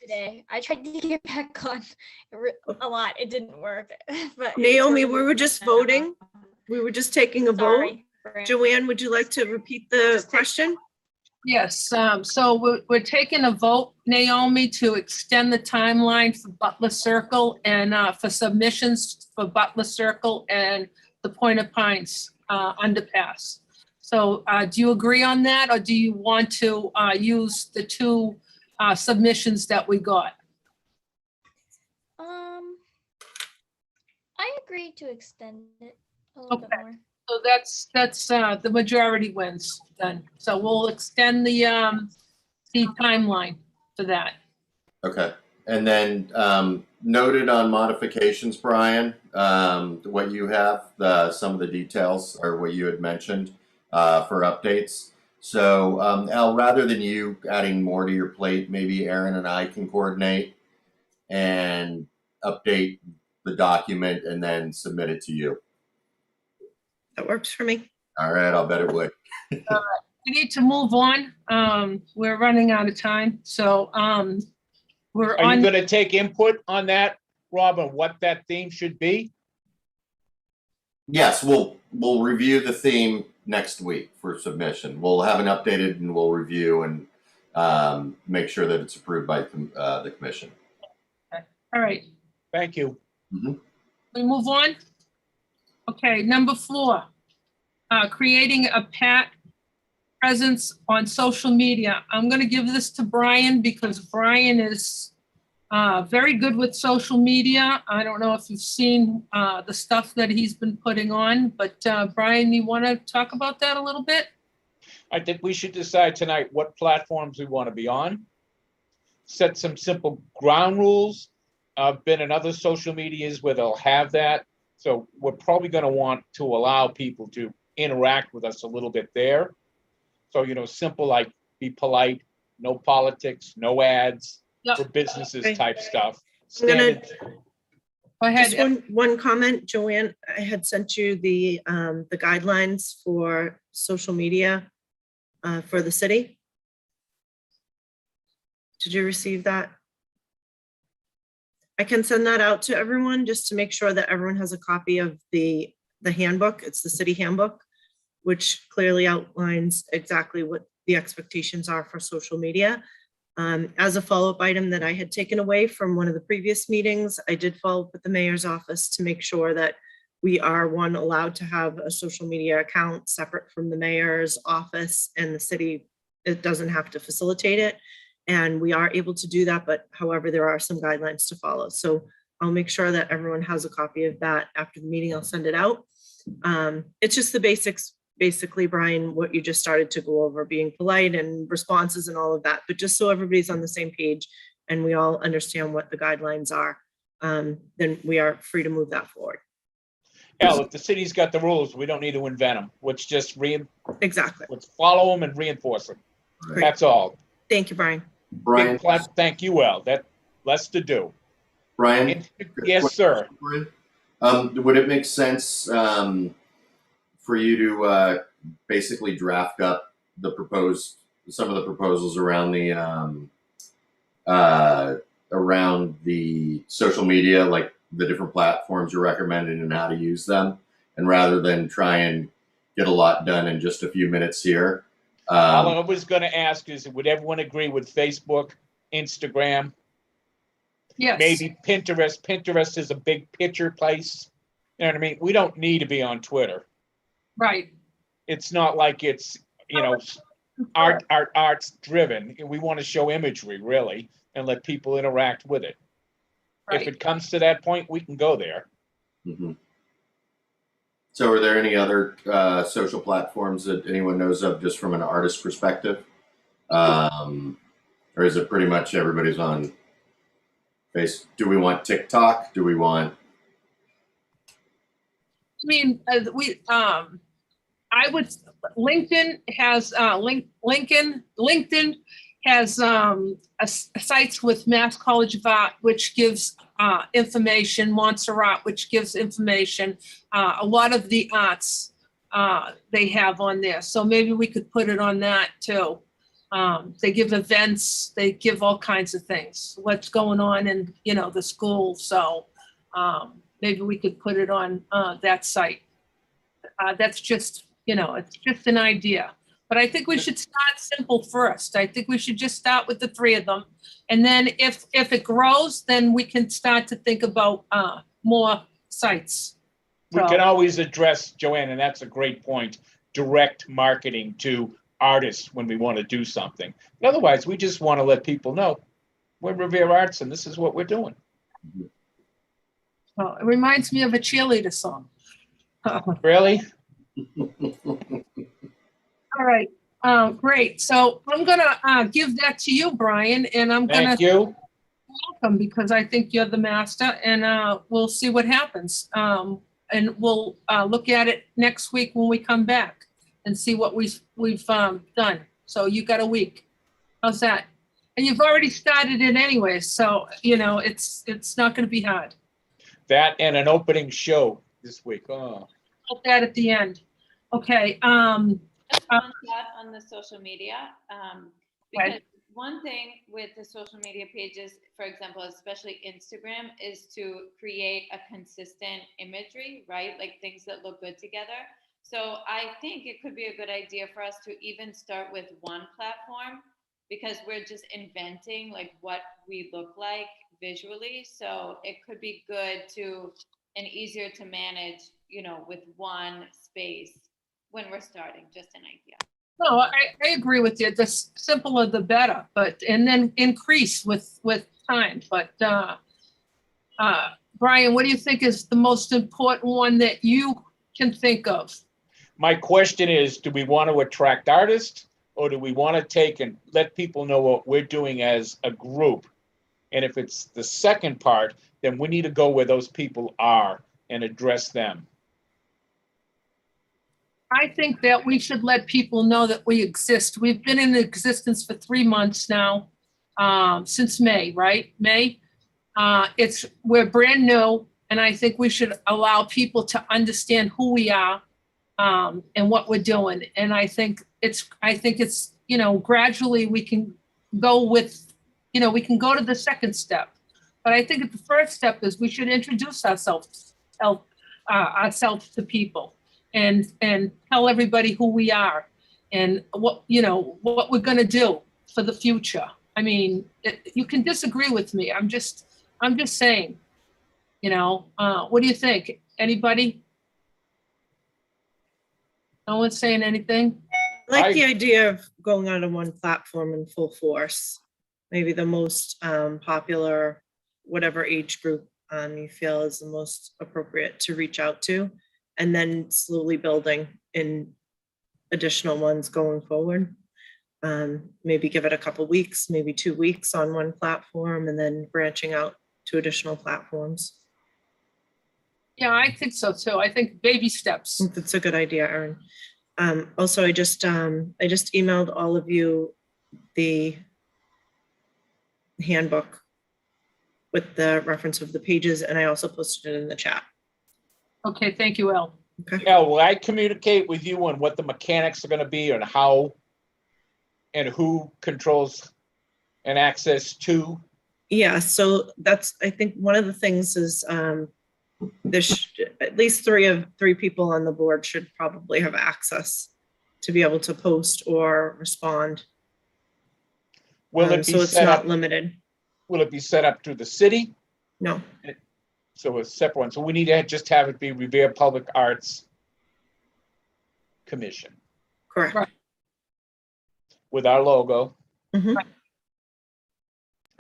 today. I tried to get back on a lot. It didn't work. But
Naomi, we were just voting. We were just taking a vote.
Sorry.
Joanne, would you like to repeat the question?
Yes, so we're taking a vote, Naomi, to extend the timeline for Butler Circle and for submissions for Butler Circle and the Point of Pines underpass. So do you agree on that, or do you want to use the 2 submissions that we got?
I agree to extend it a little bit
Okay.
more.
So that's the majority wins then. So we'll extend the timeline for that.
Okay. And then noted on modifications, Brian, what you have, some of the details are what you had mentioned for updates. So Al, rather than you adding more to your plate, maybe Aaron and I can coordinate and update the document and then submit it to you.
That works for me.
All right, I'll bet it would.
We need to move on. We're running out of time. So we're
are you
on.
gonna take input on that, Robin, what that theme should be?
Yes, we'll review the theme next week for submission. We'll have an updated and we'll review and make sure that it's approved by the commission.
All right,
Thank you.
Mhm.
we move on. Okay, number 4, creating a PAT presence on social media. I'm going to give this to Brian because Brian is very good with social media. I don't know if you've seen the stuff that he's been putting on, but Brian, you want to talk about that a little bit?
I think we should decide tonight what platforms we want to be on. Set some simple ground rules. I've been in other social medias where they'll have that. So we're probably going to want to allow people to interact with us a little bit there. So, simple like be polite, no politics, no ads
Yep.
for businesses
Okay.
type stuff.
I'm gonna-
Standard.
Go ahead.
Just one comment, Joanne, I had sent you the guidelines for social media for the city. Did you receive that? I can send that out to everyone just to make sure that everyone has a copy of the handbook. It's the city handbook, which clearly outlines exactly what the expectations are for social media. As a follow-up item that I had taken away from one of the previous meetings, I did follow up with the mayor's office to make sure that we are, one, allowed to have a social media account separate from the mayor's office, and the city, it doesn't have to facilitate it. And we are able to do that, but however, there are some guidelines to follow. So I'll make sure that everyone has a copy of that after the meeting. I'll send it out. It's just the basics, basically, Brian, what you just started to go over, being polite and responses and all of that, but just so everybody's on the same page and we all understand what the guidelines are, then we are free to move that forward.
Hell, if the city's got the rules, we don't need to invent them. Let's just
Exactly.
let's follow them and reinforce them.
Great.
That's all.
Thank you, Brian.
Brian,
Thank you, Al. That less to do.
Brian,
Yes, sir.
would it make sense for you to basically draft up some of the proposals around the social media, like the different platforms you're recommending and how to use them, and rather than try and get a lot done in just a few minutes here?
All I was going to ask is, would everyone agree with Facebook, Instagram,
Yes.
maybe Pinterest? Pinterest is a big picture place. You know what I mean? We don't need to be on Twitter.
Right.
It's not like it's, art's driven. We want to show imagery, really, and let people interact with it.
Right.
If it comes to that point, we can go there.
Mm-hmm. So are there any other social platforms that anyone knows of just from an artist perspective? Or is it pretty much everybody's on Facebook? Do we want TikTok? Do we want...
I mean, I would, LinkedIn has, LinkedIn has sites with Mass College of Art, which gives information, Montserrat, which gives information. A lot of the arts they have on there. So maybe we could put it on that too. They give events, they give all kinds of things, what's going on in, the school. So maybe we could put it on that site. That's just, it's just an idea. But I think we should start simple first. I think we should just start with the 3 of them. And then if it grows, then we can start to think about more sites.
We can always address, Joanne, and that's a great point, direct marketing to artists when we want to do something. But otherwise, we just want to let people know we're Revere Arts and this is what we're doing.
It reminds me of a cheerleader song.
Really?
All right, great. So I'm gonna give that to you, Brian, and I'm gonna
Thank you.
welcome because I think you're the master, and we'll see what happens. And we'll look at it next week when we come back and see what we've done. So you got a week. How's that? And you've already started it anyway, so it's not going to be hard.
That and an opening show this week. Oh.
Put that at the end. Okay.
Just one thought on the social media, because
Right.
one thing with the social media pages, for example, especially Instagram, is to create a consistent imagery, right? Like things that look good together. So I think it could be a good idea for us to even start with one platform because we're just inventing like what we look like visually. So it could be good to and easier to manage, you know, with one space when we're starting, just an idea.
No, I agree with you. The simpler the better, but, and then increase with time. But, Brian, what do you think is the most important one that you can think of?
My question is, do we want to attract artists, or do we want to take and let people know what we're doing as a group? And if it's the second part, then we need to go where those people are and address them.
I think that we should let people know that we exist. We've been in existence for 3 months now, since May, right? May. We're brand new, and I think we should allow people to understand who we are, and what we're doing. And I think it's, you know, gradually we can go with, you know, we can go to the second step. But I think the first step is we should introduce ourselves to people and tell everybody who we are and what, you know, what we're going to do for the future. I mean, you can disagree with me. I'm just saying, you know, what do you think? Anybody? No one's saying anything?
I like the idea of going onto one platform in full force. Maybe the most popular, whatever age group you feel is the most appropriate to reach out to, and then slowly building in additional ones going forward. Maybe give it a couple weeks, maybe 2 weeks on one platform, and then branching out to additional platforms.
Yeah, I think so too. I think baby steps.
I think that's a good idea, Erin. Also, I just emailed all of you the handbook with the reference of the pages, and I also posted it in the chat.
Okay, thank you, Elle.
Okay.
Yeah, will I communicate with you on what the mechanics are going to be and how and who controls and access to?
Yeah, so that's, I think one of the things is there's at least three people on the board should probably have access to be able to post or respond.
Will it be
so it's
set
not
up?
limited.
Will it be set up through the city?
No.
So it's a separate one. So we need to just have it be Revere Public Arts Commission
Correct.
Right.
with our logo.
Mhm.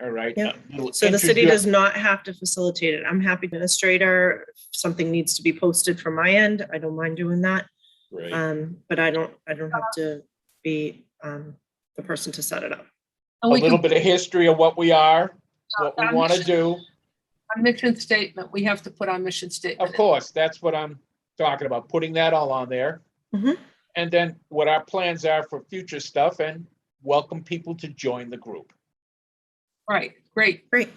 All right.
Yeah.
You'll
So the city
introduce-
does not have to facilitate it. I'm happy administrator. If something needs to be posted from my end, I don't mind doing that.
Right.
But I don't have to be the person to set it up.
A little bit of history of what we are, what we
our
want to
mission-
do.
Our mission statement, we have to put our mission statement.
Of course, that's what I'm talking about, putting that all on there.
Mhm.
And then what our plans are for future stuff, and welcome people to join the group.
Right, great,
Great.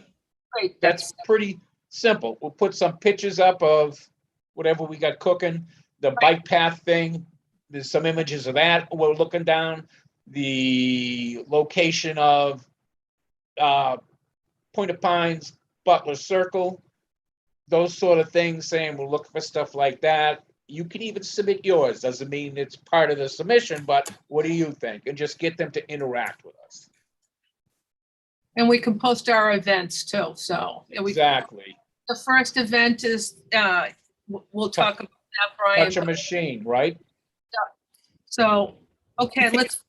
great.
That's pretty simple. We'll put some pictures up of whatever we got cooking, the bike path thing. There's some images of that. We're looking down the location of Point of Pines, Butler Circle, those sort of things, saying we'll look for stuff like that. You can even submit yours. Doesn't mean it's part of the submission, but what do you think? And just get them to interact with us.
And we can post our events too, so.
Exactly.
The first event is, we'll talk about that, Brian.
Touch a machine, right?
So, okay, let's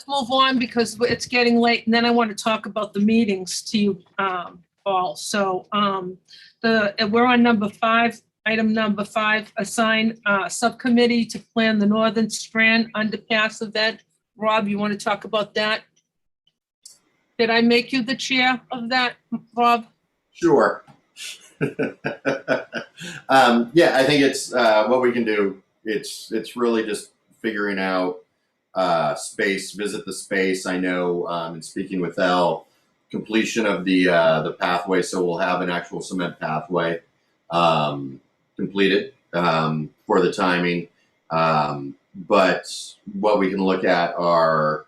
move on because it's getting late, and then I want to talk about the meetings to you all. So, we're on number 5, item number 5, assign subcommittee to plan the Northern Strand underpass event. Rob, you want to talk about that? Did I make you the chair of that, Rob?
Sure. Yeah, I think it's what we can do. It's really just figuring out space, visit the space. I know in speaking with Elle, completion of the pathway, so we'll have an actual cement pathway completed for the timing. But what we can look at are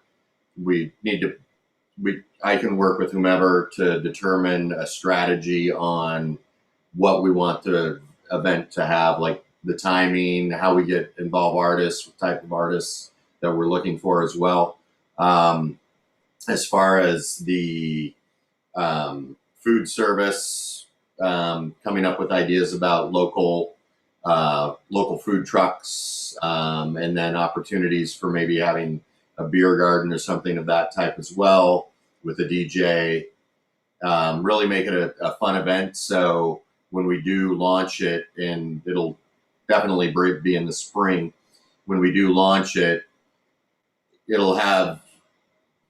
I can work with whomever to determine a strategy on what we want the event to have, like the timing, how we get involved artists, what type of artists that we're looking for as well. as far as the food service, coming up with ideas about local food trucks, and then opportunities for maybe having a beer garden or something of that type as well with a DJ. Really make it a fun event. So when we do launch it, and it'll definitely be in the spring, when we do launch it, it'll have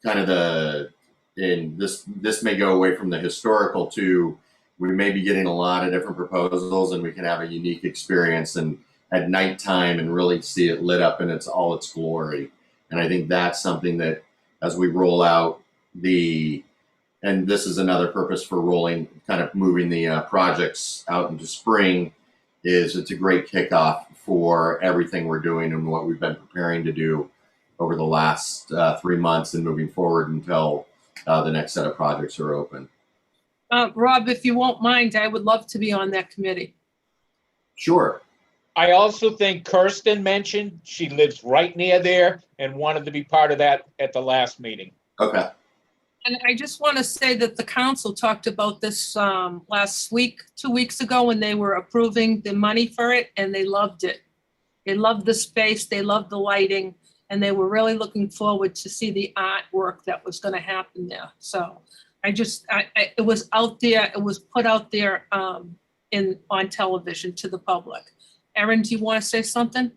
kind of this may go away from the historical to, we may be getting a lot of different proposals, and we can have a unique experience and at nighttime and really see it lit up in all its glory. And I think that's something that as we roll out and this is another purpose for moving the projects out into spring, is it's a great kickoff for everything we're doing and what we've been preparing to do over the last 3 months and moving forward until the next set of projects are open.
Rob, if you won't mind, I would love to be on that committee.
Sure.
I also think Kirsten mentioned she lives right near there and wanted to be part of that at the last meeting.
Okay.
And I just want to say that the council talked about this last week, 2 weeks ago, when they were approving the money for it, and they loved it. They loved the space, they loved the lighting, and they were really looking forward to see the artwork that was going to happen there. So it was out there, it was put out there on television to the public. Erin, do you want to say something?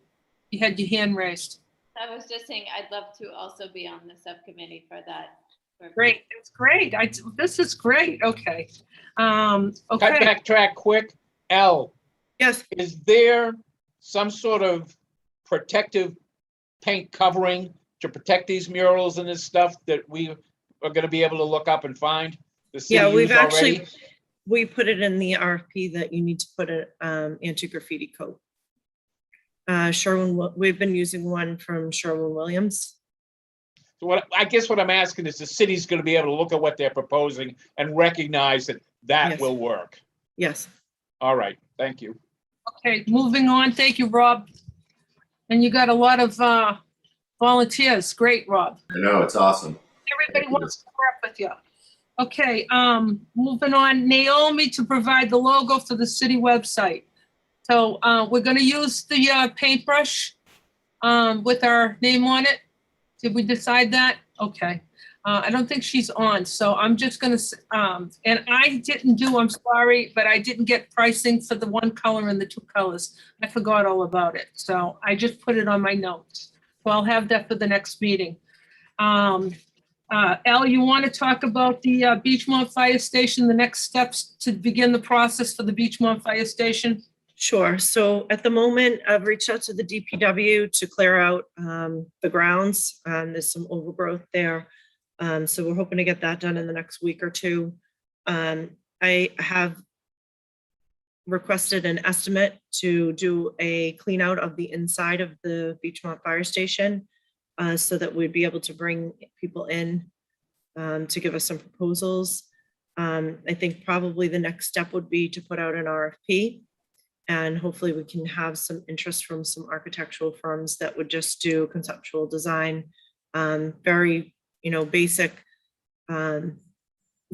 You had your hand raised.
I was just saying, I'd love to also be on the subcommittee for that.
Great, it's great. This is great. Okay.
Cut
Okay.
backtrack quick. L,
Yes,
is there some sort of protective paint covering to protect these murals and this stuff that we are going to be able to look up and find? The city
yeah, we've
used already?
actually, we put it in the RFP that you need to put an anti-graffiti coat. We've been using one from Sherwin-Williams.
So I guess what I'm asking is the city's going to be able to look at what they're proposing and recognize that
Yes.
will work.
Yes.
All right, thank you.
Okay, moving on. Thank you, Rob. And you got a lot of volunteers. Great, Rob.
I know, it's awesome.
Everybody wants to work with you. Okay, moving on. Naomi to provide the logo for the city website. So we're going to use the paintbrush with our name on it. Did we decide that? Okay. I don't think she's on, so I'm just gonna, and I'm sorry, but I didn't get pricing for the one color and the two colors. I forgot all about it, so I just put it on my notes. So I'll have that for the next meeting. Al, you want to talk about the Beachmont Fire Station, the next steps to begin the process for the Beachmont Fire Station?
Sure. So at the moment, I've reached out to the DPW to clear out the grounds. There's some overgrowth there. So we're hoping to get that done in the next week or two. I have requested an estimate to do a clean out of the inside of the Beachmont Fire Station so that we'd be able to bring people in to give us some proposals. I think probably the next step would be to put out an RFP. And hopefully we can have some interest from some architectural firms that would just do conceptual design, very, basic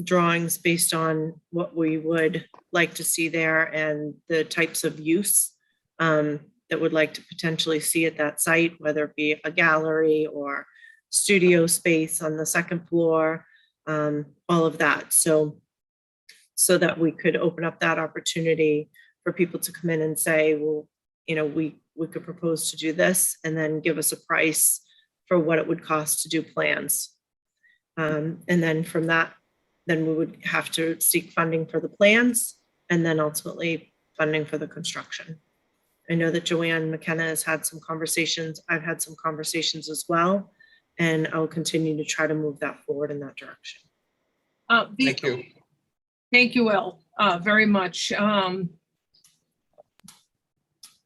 drawings based on what we would like to see there and the types of use that would like to potentially see at that site, whether it be a gallery or studio space on the second floor, all of that. So that we could open up that opportunity for people to come in and say, well, we could propose to do this and then give us a price for what it would cost to do plans. And then from that, then we would have to seek funding for the plans and then ultimately funding for the construction. I know that Joanne McKenna has had some conversations. I've had some conversations as well, and I'll continue to try to move that forward in that direction.
Thank you.
Thank you, El, very much.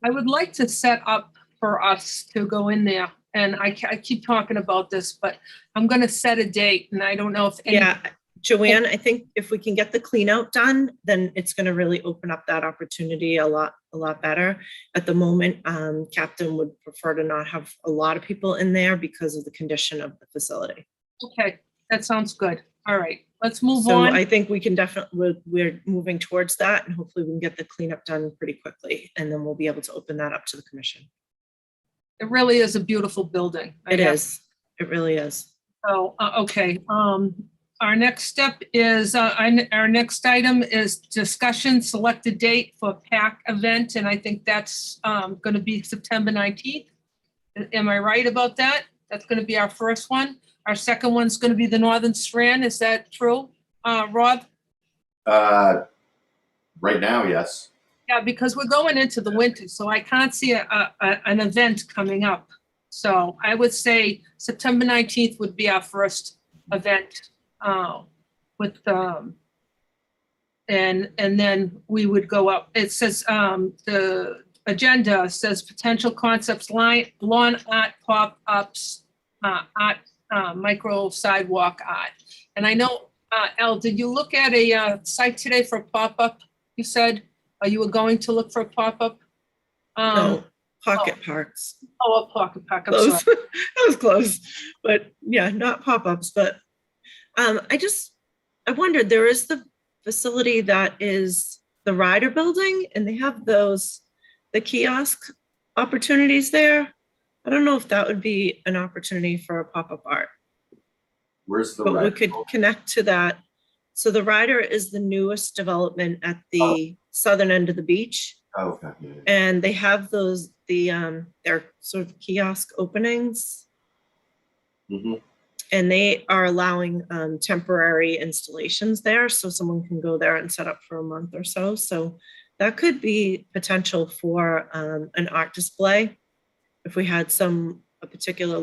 I would like to set up for us to go in there, and I keep talking about this, but I'm going to set a date, and I don't know if
Yeah, Joanne, I think if we can get the clean out done, then it's going to really open up that opportunity a lot better. At the moment, Captain would prefer to not have a lot of people in there because of the condition of the facility.
Okay, that sounds good. All right, let's move
So
on.
I think we can definitely, we're moving towards that, and hopefully we can get the cleanup done pretty quickly, and then we'll be able to open that up to the commission.
It really is a beautiful building.
It is. It really is.
So, okay, our next step is, our next item is discussion, selected date for PAC event, and I think that's gonna be September 19th. Am I right about that? That's gonna be our first one. Our second one's gonna be the Northern Strand, is that true, Rob?
Right now, yes.
Yeah, because we're going into the winter, so I can't see an event coming up. So I would say September 19th would be our first event with, and then we would go up. It says, the agenda says potential concepts, lawn art, pop-ups, art, micro sidewalk art. And I know, Elle, did you look at a site today for a pop-up? You said, you were going to look for a pop-up?
No, pocket parks.
Oh, a pocket park, I'm
Close.
sorry.
That was close, but yeah, not pop-ups, but I wondered, there is the facility that is the Ryder Building, and they have the kiosk opportunities there. I don't know if that would be an opportunity for a pop-up art,
Where's the
but we
right?
could connect to that. So the Ryder is the newest development at the southern end of the beach.
Oh, okay. Yeah.
And they have their sort of kiosk openings,
Mhm.
and they are allowing temporary installations there, so someone can go there and set up for a month or so. So that could be potential for an art display. If we had a particular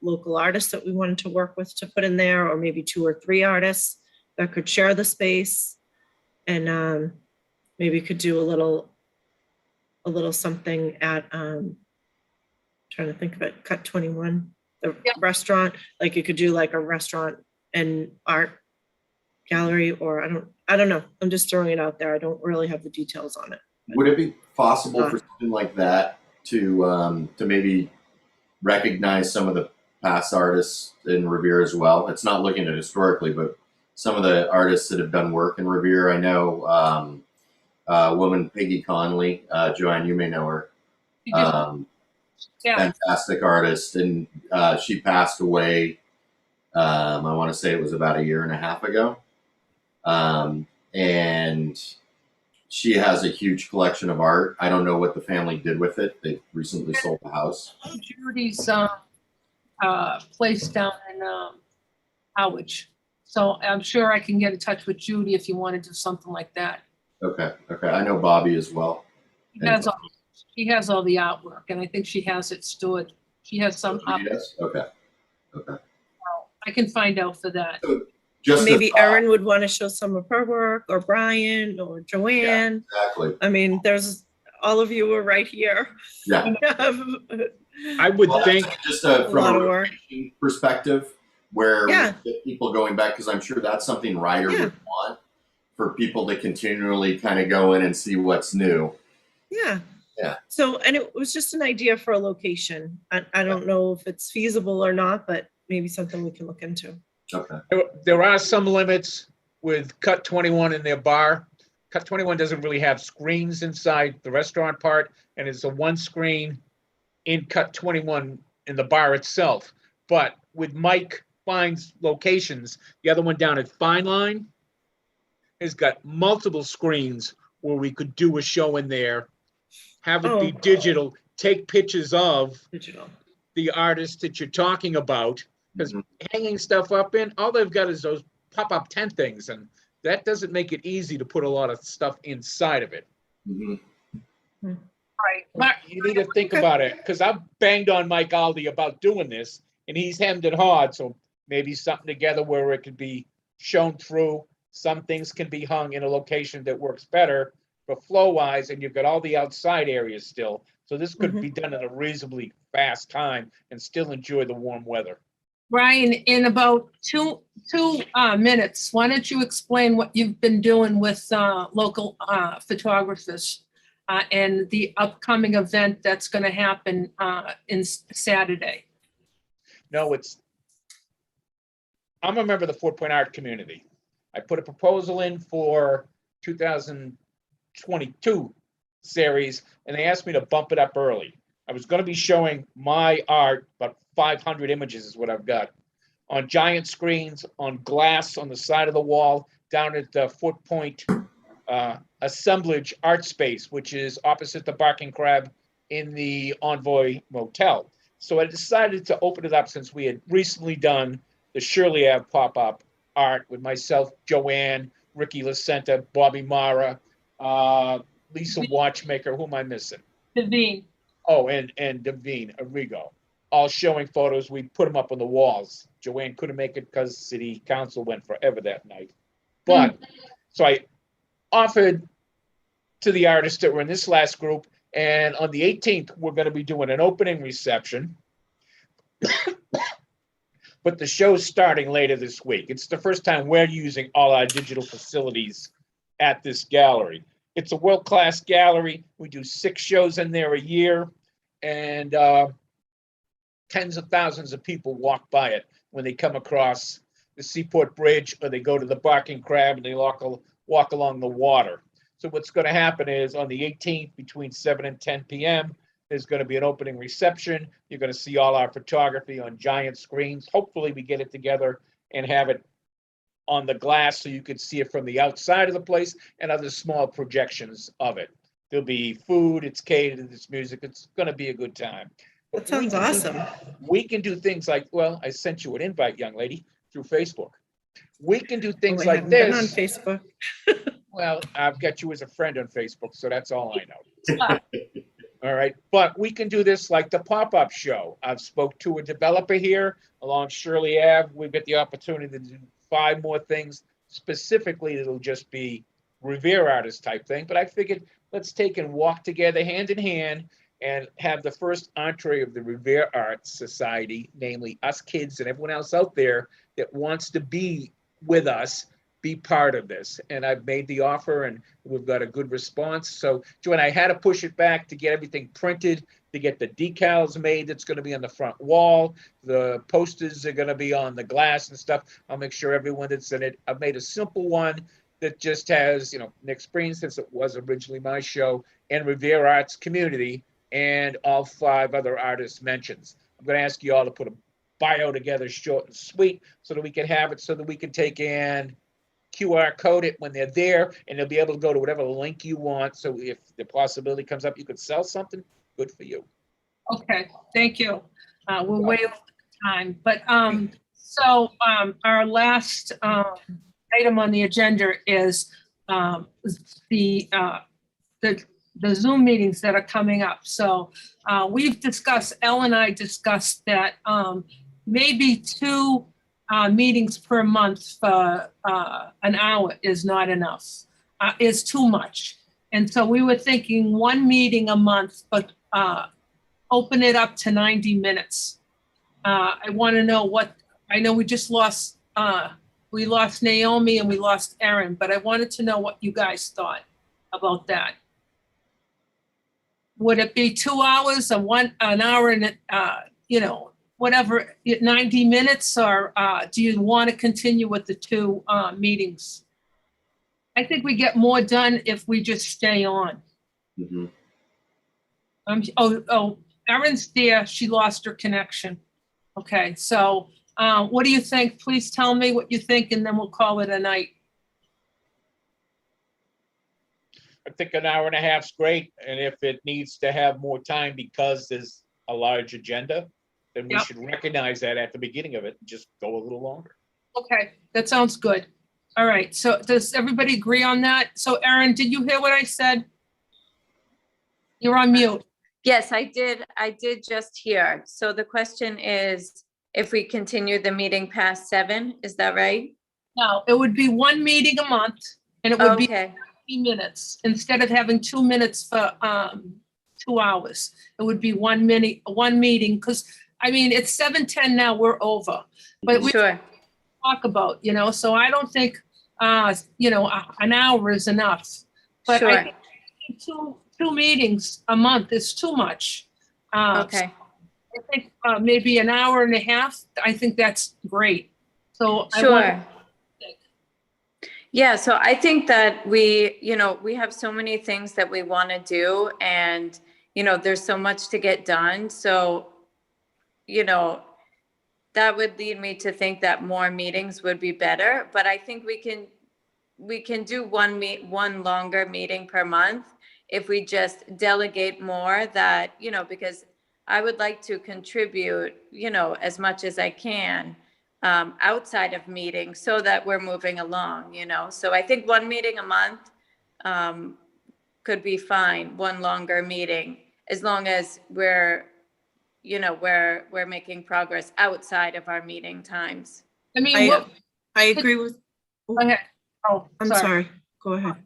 local artist that we wanted to work with to put in there, or maybe 2 or 3 artists that could share the space, and maybe could do a little something at trying to think of it, Cut 21, the
Yeah.
restaurant. Like you could do like a restaurant and art gallery, or I don't know. I'm just throwing it out there. I don't really have the details on it.
Would it be possible for something like that to maybe recognize some of the past artists in Revere as well? It's not looking at historically, but some of the artists that have done work in Revere. I know woman Peggy Conley, Joanne, you may know her.
Yeah,
Fantastic artist, and she passed away. I want to say it was about 1.5 years ago, and she has a huge collection of art. I don't know what the family did with it. They recently sold the house.
Judy's place down in Howard. So I'm sure I can get in touch with Judy if you want to do something like that.
Okay. I know Bobby as well.
She has all the artwork, and I think she has it stored. She has some up.
Yes. Okay.
I can find out for that.
Just
Maybe Erin would want to show some of her work, or Brian, or Joanne.
exactly.
I mean, there's all of you are right here.
Yeah.
I would
Well,
think,
just
A
from
lot
a
of work.
rotation perspective, where
Yeah.
we get people going back, because I'm sure that's something Ryder
Yeah.
would want, for people to continually kind of go in and see what's new.
Yeah.
Yeah.
So, and it was just an idea for a location. I don't know if it's feasible or not, but maybe something we can look into.
Okay.
there are some limits with Cut 21 in their bar. Cut 21 doesn't really have screens inside the restaurant part, and it's a one screen in Cut 21 in the bar itself. But with Mike Fine's locations, the other one down at Fine Line has got multiple screens where we could do a show in there, have it be
Oh.
digital, take pictures of
Digital.
the artist that you're talking about, because
Mhm.
hanging stuff up in, all they've got is those pop-up tent things, and that doesn't make it easy to put a lot of stuff inside of it.
Mhm.
Right. But
You need to think
Okay.
about it, because I've banged on Mike Aldi about doing this, and he's hemmed and hawed, so maybe something together where it could be shown through. Some things can be hung in a location that works better for flow-wise, and you've got all the outside areas still. So this could
Mhm.
be done in a reasonably fast time and still enjoy the warm weather.
Brian, in about two minutes, why don't you explain what you've been doing with local photographers and the upcoming event that's going to happen in Saturday?
No, it's I'm a member of the 4-Point Art community. I put a proposal in for 2022 series, and they asked me to bump it up early. I was going to be showing my art, about 500 images is what I've got, on giant screens, on glass on the side of the wall, down at the 4-Point Assemblage Art Space, which is opposite the Barking Crab in the Envoy Motel. So I decided to open it up since we had recently done the Shirley Ave pop-up art with myself, Joanne, Ricky Lacenta, Bobby Mara, Lisa Watchmaker. Who am I missing?
Devine.
Oh, and Devine Arrigo, all showing photos. We put them up on the walls. Joanne couldn't make it because city council went forever that night. But so I offered to the artists that were in this last group, and on the 18th, we're going to be doing an opening reception. But the show's starting later this week. It's the first time we're using all our digital facilities at this gallery. It's a world-class gallery. We do 6 shows in there a year, and tens of thousands of people walk by it when they come across the Seaport Bridge, or they go to the Barking Crab and they walk along the water. So what's going to happen is on the 18th between 7 and 10 p.m., there's going to be an opening reception. You're going to see all our photography on giant screens. Hopefully we get it together and have it on the glass so you could see it from the outside of the place, and other small projections of it. There'll be food, it's catered, it's music. It's going to be a good time.
That sounds awesome.
We can do things like, well, I sent you an invite, young lady, through Facebook. We can do things
I
like
haven't been on
this.
Facebook.
Well, I've got you as a friend on Facebook, so that's all I know. All right, but we can do this like the pop-up show. I've spoke to a developer here along Shirley Ave. We've got the opportunity to do 5 more things. Specifically, it'll just be Revere artist type thing. But I figured let's take and walk together hand in hand and have the first entree of the Revere Arts Society, namely us kids and everyone else out there that wants to be with us, be part of this. And I've made the offer and we've got a good response. So Joanne, I had to push it back to get everything printed, to get the decals made that's going to be on the front wall. The posters are going to be on the glass and stuff. I'll make sure everyone that's in it. I've made a simple one that just has, Nick Spreen, since it was originally my show, and Revere Arts Community, and all 5 other artists' mentions. I'm going to ask you all to put a bio together, short and sweet, so that we can have it, so that we can take and QR code it when they're there, and they'll be able to go to whatever link you want. So if the possibility comes up, you could sell something, good for you.
Okay, thank you. We're way over time, but our last item on the agenda is the Zoom meetings that are coming up. So we've discussed, Elle and I discussed that maybe 2 meetings per month for an hour is not enough, is too much. And so we were thinking 1 meeting a month, but open it up to 90 minutes. I want to know I know we just lost, we lost Naomi and we lost Erin, but I wanted to know what you guys thought about that. Would it be 2 hours or an hour and, whatever, 90 minutes, or do you want to continue with the 2 meetings? I think we get more done if we just stay on.
Mhm.
Erin's there, she lost her connection. Okay, so what do you think? Please tell me what you think, and then we'll call it a night.
I think an hour and a half's great, and if it needs to have more time because there's a large agenda, then we should recognize that at the beginning of it and just go a little longer.
Okay, that sounds good. All right, so does everybody agree on that? So Erin, did you hear what I said? You're on mute.
Yes, I did. I did just hear. So the question is, if we continue the meeting past 7, is that right?
No, it would be 1 meeting a month, and it would be
Okay,
30 minutes instead of having 2 minutes for 2 hours. It would be 1 meeting, because I mean it's 7:10 now. We're over, but we
sure.
talk about, so I don't think an hour is enough. But
Sure.
I think two meetings a month is too much.
Okay,
I think maybe an hour and a half. I think that's great. So I
Sure.
want,
Yeah, so I think that we have so many things that we want to do, and, there's so much to get done. So, that would lead me to think that more meetings would be better, but I think we can do one longer meeting per month if we just delegate more that, because I would like to contribute, as much as I can, outside of meetings so that we're moving along, So I think one meeting a month, could be fine, one longer meeting, as long as we're making progress outside of our meeting times.
I mean,
I agree with,
go ahead. Oh,
I'm sorry, go ahead.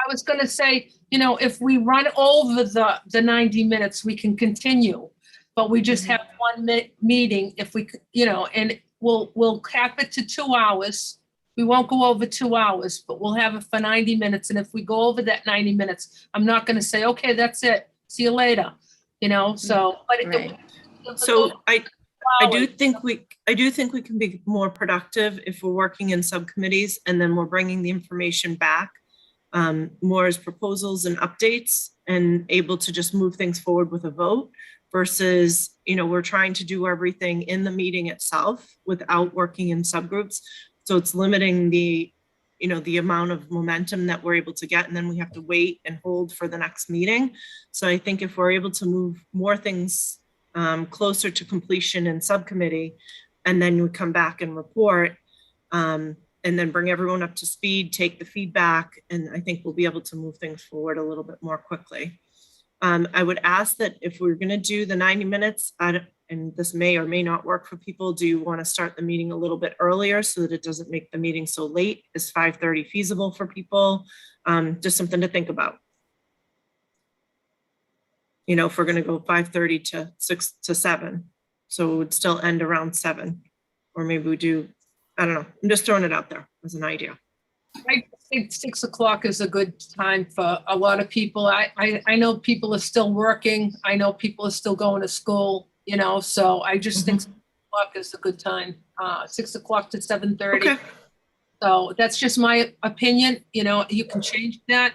I was gonna say, if we run over the 90 minutes, we can continue. But we just have one meeting if we, and we'll cap it to 2 hours. We won't go over 2 hours, but we'll have it for 90 minutes. And if we go over that 90 minutes, I'm not gonna say, okay, that's it. See you later. So, but
Right.
So I do think we can be more productive if we're working in subcommittees and then we're bringing the information back more as proposals and updates and able to just move things forward with a vote versus, we're trying to do everything in the meeting itself without working in subgroups. So it's limiting the amount of momentum that we're able to get, and then we have to wait and hold for the next meeting. So I think if we're able to move more things closer to completion in subcommittee, and then we come back and report, and then bring everyone up to speed, take the feedback, and I think we'll be able to move things forward a little bit more quickly. I would ask that if we're going to do the 90 minutes, and this may or may not work for people, do you want to start the meeting a little bit earlier so that it doesn't make the meeting so late? Is 5:30 feasible for people? Just something to think about. If we're going to go 5:30 to 6 to 7, so it would still end around 7, or maybe we do, I don't know. I'm just throwing it out there as an idea.
I think 6 o'clock is a good time for a lot of people. I know people are still working. I know people are still going to school, so I just think 6 o'clock is a good time. 6 o'clock to 7:30.
Okay.
So that's just my opinion. You can change that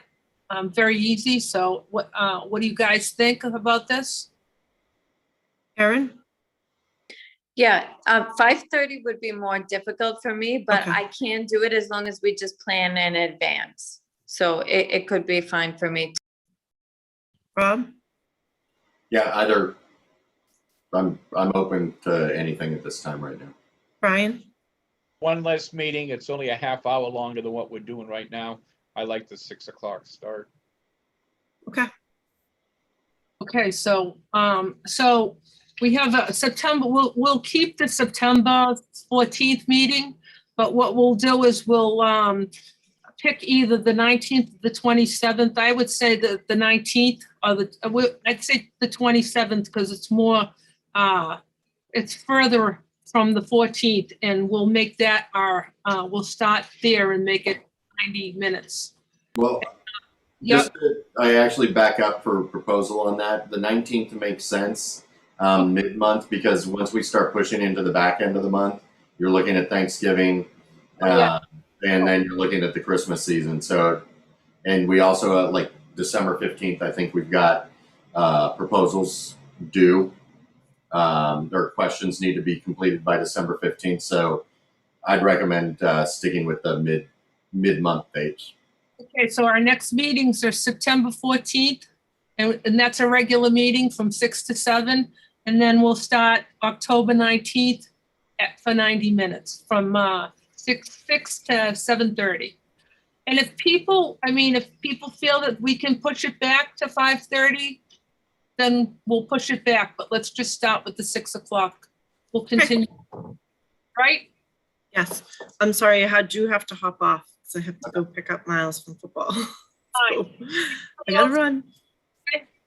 very easy. So what do you guys think about this?
Erin?
Yeah, 5:30 would be more difficult for me, but
Okay.
I can do it as long as we just plan in advance. So it could be fine for me.
Rob?
Yeah, either. I'm open to anything at this time right now.
Brian?
One less meeting. It's only a half hour longer than what we're doing right now. I like the 6 o'clock start.
Okay.
Okay, so we have a September, we'll keep the September 14th meeting, but what we'll do is we'll pick either the 19th, or the 27th. I would say the 19th, or I'd say the 27th, because it's more, it's further from the 14th, and we'll make that we'll start there and make it 90 minutes.
Well, I actually back up for proposal on that. The 19th makes sense mid-month, because once we start pushing into the back end of the month, you're looking at Thanksgiving, and then you're looking at the Christmas season. So, and we also like December 15th, I think we've got proposals due. Or questions need to be completed by December 15th. So I'd recommend sticking with the mid-month dates.
Okay, so our next meetings are September 14th, and that's a regular meeting from 6 to 7. And then we'll start October 19th for 90 minutes from 6 to 7:30. And if people feel that we can push it back to 5:30, then we'll push it back. But let's just start with the 6 o'clock. We'll continue, right?
Yes. I'm sorry, I do have to hop off because I have to go pick up Miles from football. So, I gotta run.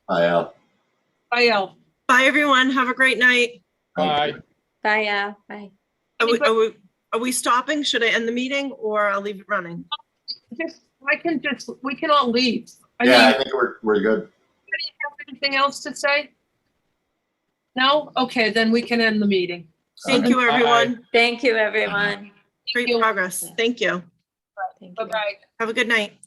Bye, Al.
Bye, Elle.
Bye, everyone. Have a great night.
Bye.
Bye, yeah, bye.
Are we stopping? Should I end the meeting or I'll leave it running?
We can all leave.
I think we're good.
Anybody have anything else to say? No? Okay, then we can end the meeting.
Thank you, everyone.
Thank you, everyone.
Great
you.
progress. Thank you.
Thank you.
Bye-bye.
Have a good night.